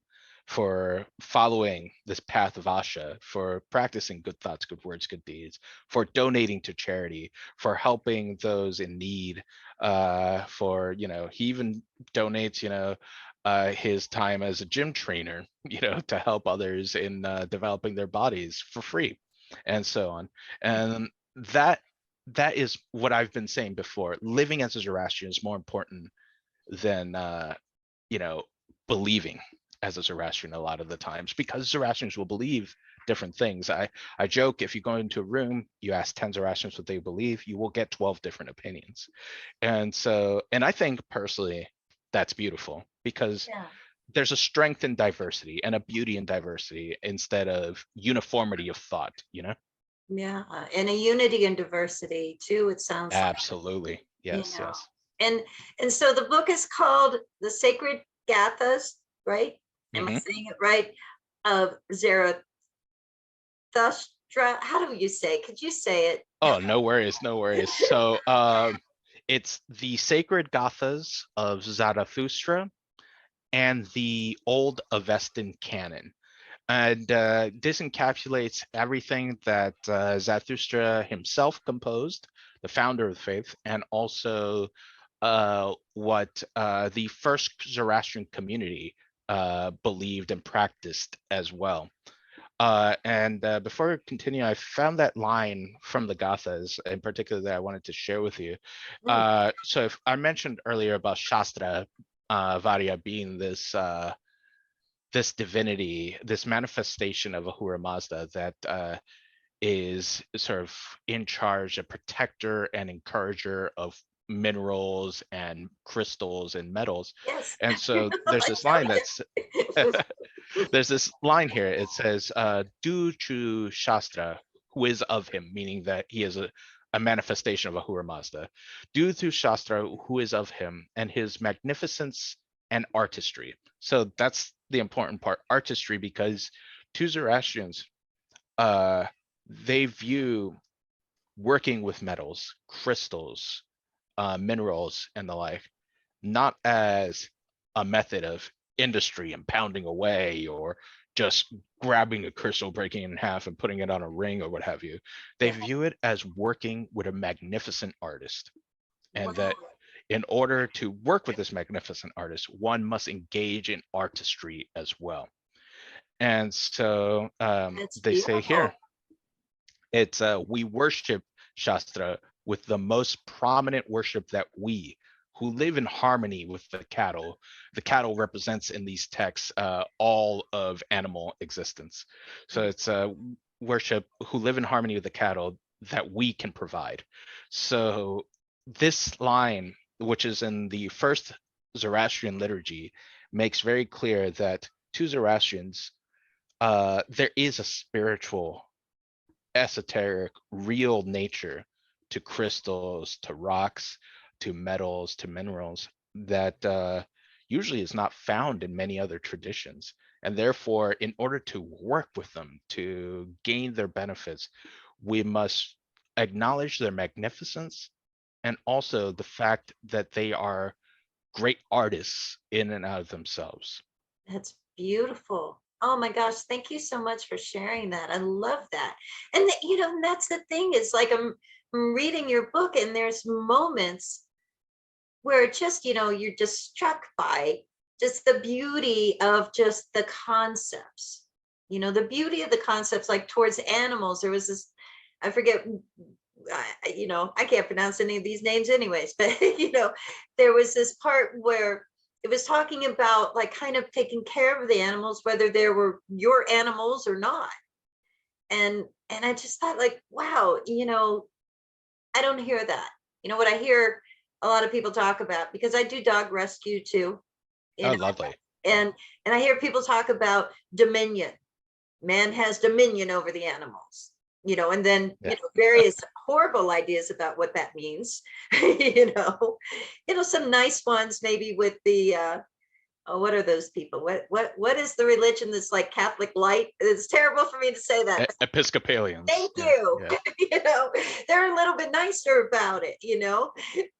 Speaker 2: for following this path of Asha, for practicing good thoughts, good words, good deeds, for donating to charity, for helping those in need. For he even donates, his time as a gym trainer, to help others in developing their bodies for free, and so on. And that is what I've been saying before. Living as a Zoroastrian is more important than you know believing as a Zoroastrian a lot of the times, because Zoroastrians will believe different things. I joke, if you go into a room, you ask 10 Zoroastrians what they believe, you will get 12 different opinions. And I think personally that's beautiful, because
Speaker 1: Yeah.
Speaker 2: there's a strength in diversity and a beauty in diversity instead of uniformity of thought.
Speaker 1: Yeah. And a unity and diversity too, it sounds like.
Speaker 2: Absolutely.
Speaker 1: you
Speaker 2: Yes,
Speaker 1: know
Speaker 2: yes.
Speaker 1: and and so the book is called The Sacred Gathas, right? Am I
Speaker 2: Hmm.
Speaker 1: saying it right? Of Zarathustra. How do you say, could you say it?
Speaker 2: Oh, no worries, no worries. So it's the sacred Gathas of Zarathustra and the old Avestan canon. And this encapsulates everything that Zarathustra himself composed, the founder of the faith, and also what the first Zoroastrian community believed and practiced as well. And before we continue, I found that line from the Gathas in particular that I wanted to share with you.
Speaker 1: Mm,
Speaker 2: So if I mentioned earlier about Shastra Varya being this divinity, this manifestation of Ahura Mazda that is sort of in charge, a protector and encourager of minerals and crystals and metals.
Speaker 1: yes.
Speaker 2: And so there's
Speaker 1: I
Speaker 2: this
Speaker 1: know
Speaker 2: line that's
Speaker 1: it.
Speaker 2: there's this line here. It says, "Du chu Shastra, who is of him," meaning that he is a manifestation of Ahura Mazda. "Due to Shastra, who is of him, and his magnificence and artistry." So that's the important part, artistry, because to Zoroastrians, they view working with metals, crystals, minerals, and the like, not as a method of industry and pounding away, or just grabbing a crystal, breaking it in half and putting it on a ring or what have you. They
Speaker 1: Yeah.
Speaker 2: view it as working with a magnificent artist, and
Speaker 1: Wow.
Speaker 2: that in order to work with this magnificent artist, one must engage in artistry as well. And so
Speaker 1: That's
Speaker 2: they say here,
Speaker 1: beautiful.
Speaker 2: it's we worship Shastra with the most prominent worship that we, who live in harmony with the cattle represents in these texts all of animal existence. So it's worship who live in harmony with the cattle that we can provide. So this line, which is in the first Zoroastrian liturgy, makes very clear that to Zoroastrians, there is a spiritual, esoteric, real nature to crystals, to rocks, to metals, to minerals that usually is not found in many other traditions. And therefore, in order to work with them, to gain their benefits, we must acknowledge their magnificence, and also the fact that they are great artists in and out of themselves.
Speaker 1: That's beautiful. Oh my gosh, thank you so much for sharing that. I love that. And and that's the thing, is like I'm reading your book, and there's moments where it just, you're just struck by just the beauty of just the concepts. The beauty of the concepts, like towards animals. There was this, I forget, I can't pronounce any of these names anyways, but there was this part where it was talking about like kind of taking care of the animals, whether they were your animals or not. And I just thought, like, wow, I don't hear that. What I hear a lot of people talk about, because I do dog rescue too, you
Speaker 2: Oh,
Speaker 1: know,
Speaker 2: lovely.
Speaker 1: and I hear people talk about dominion. Man has dominion over the animals, and then
Speaker 2: Yeah.
Speaker 1: various horrible ideas about what that means. Some nice ones maybe with the oh, what are those people? What is the religion that's like Catholic light? It's terrible for me to say that.
Speaker 2: Episcopalians.
Speaker 1: Thank
Speaker 2: Yeah.
Speaker 1: you.
Speaker 2: Yeah.
Speaker 1: They're a little bit nicer about it,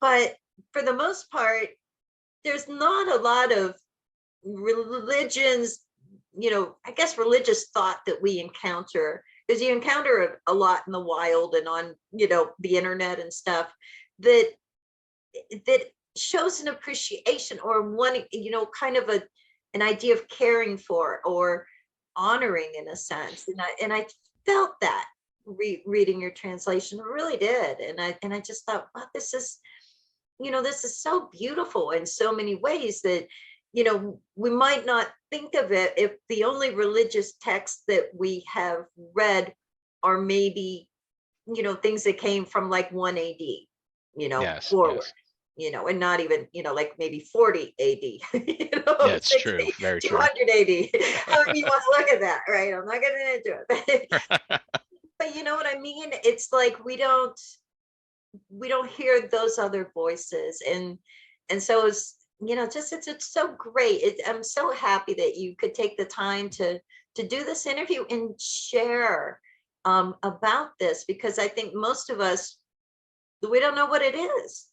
Speaker 1: but for the most part, there's not a lot of religions, I guess religious thought that we encounter, because you encounter it a lot in the wild and on, the internet and stuff, that that shows an appreciation or one, kind of an idea of caring for or honoring in a sense. And I felt that reading your translation, really did. And I just thought, wow, this is so beautiful in so many ways that we might not think of it if the only religious texts that we have read are maybe things that came from like 1 AD
Speaker 2: Yes.
Speaker 1: forward,
Speaker 2: Yes.
Speaker 1: and not even like maybe 40 AD,
Speaker 2: Yeah, it's true.
Speaker 1: 60,
Speaker 2: Very true.
Speaker 1: 200 AD, however you want to look at that, right? I'm not getting into it. But you know what I mean? It's like we don't hear those other voices, and so it's so great. I'm so happy that you could take the time to do this interview and share about this, because I think most of us, we don't know what it is.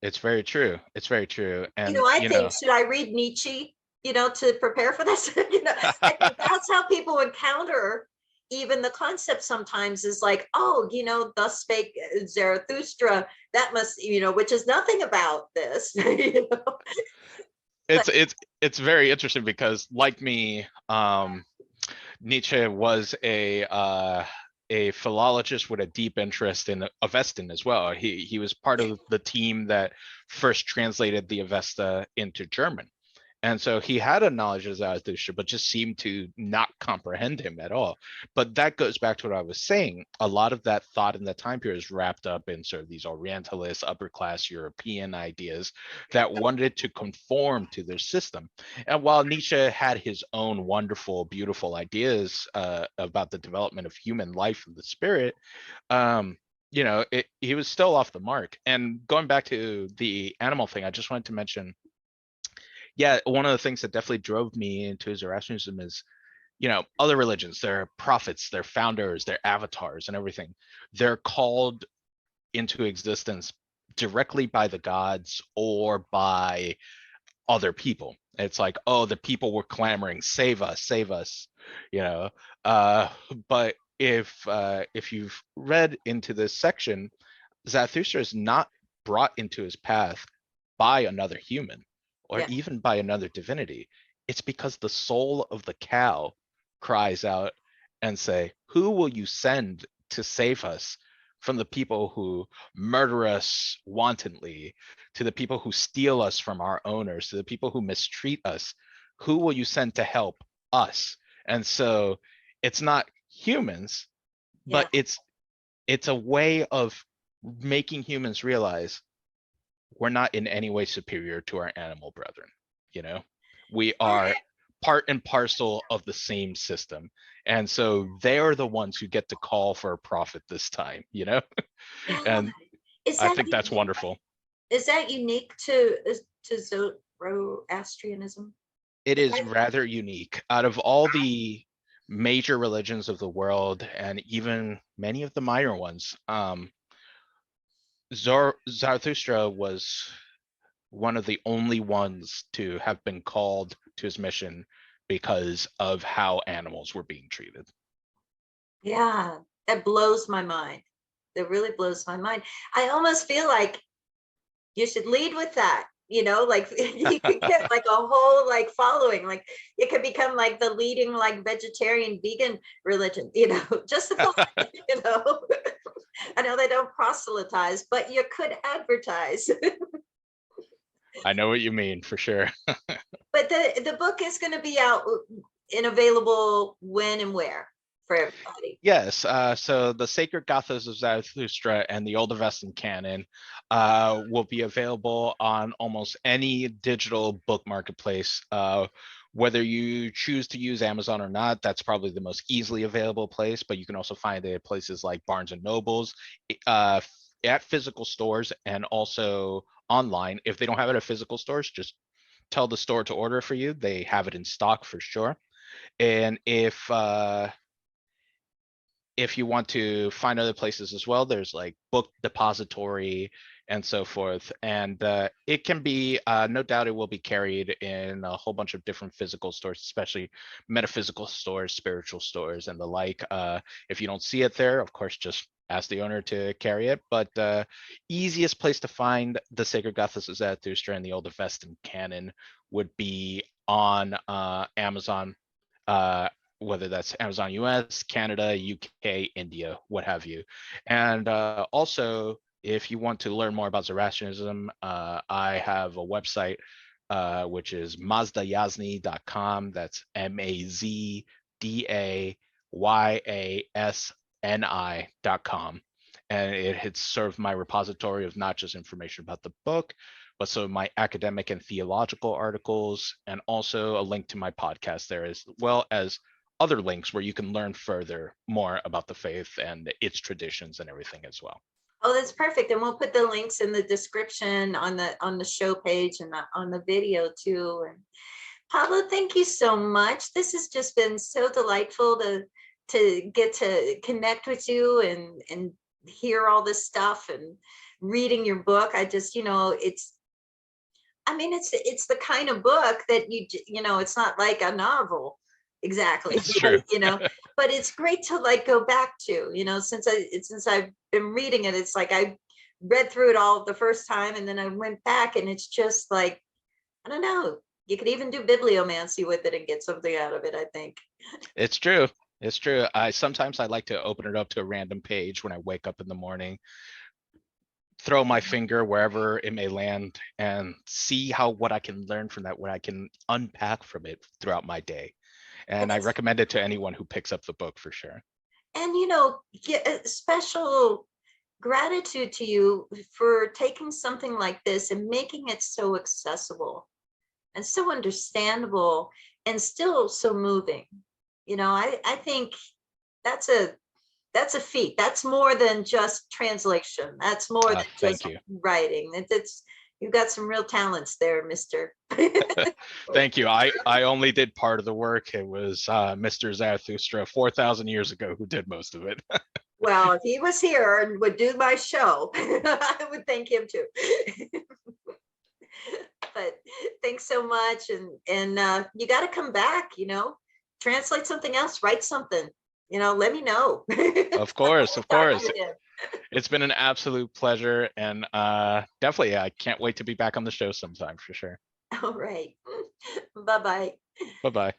Speaker 2: It's very true. It's very true. And
Speaker 1: I think, should I read Nietzsche, to prepare for this? I think that's how people encounter even the concept sometimes, is like, oh, thus spake Zarathustra, that must, which is nothing about this. But
Speaker 2: it's very interesting because, like me, Nietzsche was a philologist with a deep interest in Avestan as well. He was part of the team that first translated the Avesta into German. And so he had a knowledge of Zarathustra, but just seemed to not comprehend him at all. But that goes back to what I was saying. A lot of that thought in that time period is wrapped up in sort of these Orientalist, upper class European ideas that wanted to conform to their system. And while Nietzsche had his own wonderful, beautiful ideas about the development of human life and the spirit, he was still off the mark. And going back to the animal thing, I just wanted to mention, yeah, one of the things that definitely drove me into Zoroastrianism is, other religions, their prophets, their founders, their avatars and everything, they're called into existence directly by the gods or by other people. It's like, oh, the people were clamoring, save us, you know. Uh, but if you've read into this section, Zarathustra is not brought into his path by another human or
Speaker 1: Yeah.
Speaker 2: even by another divinity. It's because the soul of the cow cries out and say, who will you send to save us from the people who murder us wantonly, to the people who steal us from our owners, to the people who mistreat us? Who will you send to help us? And so it's not humans,
Speaker 1: Yeah.
Speaker 2: but it's a way of making humans realize we're not in any way superior to our animal brethren. We are part and parcel of the same system, and so they're the ones who get to call for a prophet this time.
Speaker 1: Yeah.
Speaker 2: And
Speaker 1: Is
Speaker 2: I
Speaker 1: that
Speaker 2: think that's wonderful.
Speaker 1: is that unique to Zoroastrianism?
Speaker 2: It
Speaker 1: Is
Speaker 2: is
Speaker 1: that,
Speaker 2: rather unique. Out of all the major religions of the world, and even many of the minor ones, Zarathustra was one of the only ones to have been called to his mission because of how animals were being treated.
Speaker 1: yeah, that blows my mind. That really blows my mind. I almost feel like you should lead with that, like you could get like a whole like following, like it could become like the leading like vegetarian vegan religion, just the thought, you know. I know they don't proselytize, but you could advertise.
Speaker 2: I know what you mean, for sure.
Speaker 1: But the book is going to be out and available when and where for everybody.
Speaker 2: Yes, so the Sacred Gathas of Zarathustra and the Old Avestan Canon will be available on almost any digital book marketplace. Whether you choose to use Amazon or not, that's probably the most easily available place, but you can also find it at places like Barnes and Nobles, uh, at physical stores, and also online. If they don't have it at physical stores, just tell the store to order for you. They have it in stock for sure. And if you want to find other places as well, there's like Book Depository and so forth. And it can be, no doubt it will be carried in a whole bunch of different physical stores, especially metaphysical stores, spiritual stores, and the like. If you don't see it there, of course, just ask the owner to carry it. But easiest place to find the Sacred Gathas of Zarathustra and the Old Avestan Canon would be on Amazon. Whether that's Amazon US, Canada, UK, India, what have you. And also, if you want to learn more about Zoroastrianism, I have a website which is mazdayasni.com. That's MAZDAYASNI.com. And it has served my repository of not just information about the book, but some of my academic and theological articles, and also a link to my podcast there, as well as other links where you can learn further more about the faith and its traditions and everything as well.
Speaker 1: Oh, that's perfect. And we'll put the links in the description on the show page and on the video too. And Pablo, thank you so much. This has just been so delightful to get to connect with you and hear all this stuff and reading your book. I just, it's the kind of book that it's not like a novel exactly,
Speaker 2: It's true.
Speaker 1: but it's great to like go back to, since I've been reading it. It's like I read through it all the first time and then I went back and it's just like, I don't know, you could even do bibliomancy with it and get something out of it, I think.
Speaker 2: It's true. It's true. I like to open it up to a random page when I wake up in the morning, throw my finger wherever it may land and see what I can learn from that, what I can unpack from it throughout my day.
Speaker 1: And
Speaker 2: And I
Speaker 1: it's,
Speaker 2: recommend it to anyone who picks up the book for sure.
Speaker 1: and get a special gratitude to you for taking something like this and making it so accessible and so understandable and still so moving. I think that's a feat. That's more than just translation. That's more than
Speaker 2: Thank
Speaker 1: just
Speaker 2: you.
Speaker 1: writing. It's you've got some real talents there, Mister.
Speaker 2: Thank you. I only did part of the work. It was Mr. Zarathushtra 4,000 years ago who did most of it.
Speaker 1: Well, if he was here and would do my show, I would thank him too. But thanks so much, and you got to come back. Translate something else, write something. Let me know.
Speaker 2: Of course, of
Speaker 1: Talk to
Speaker 2: course.
Speaker 1: you again.
Speaker 2: It's been an absolute pleasure, and definitely I can't wait to be back on the show sometime for sure.
Speaker 1: All right. Bye bye.
Speaker 2: Bye-bye.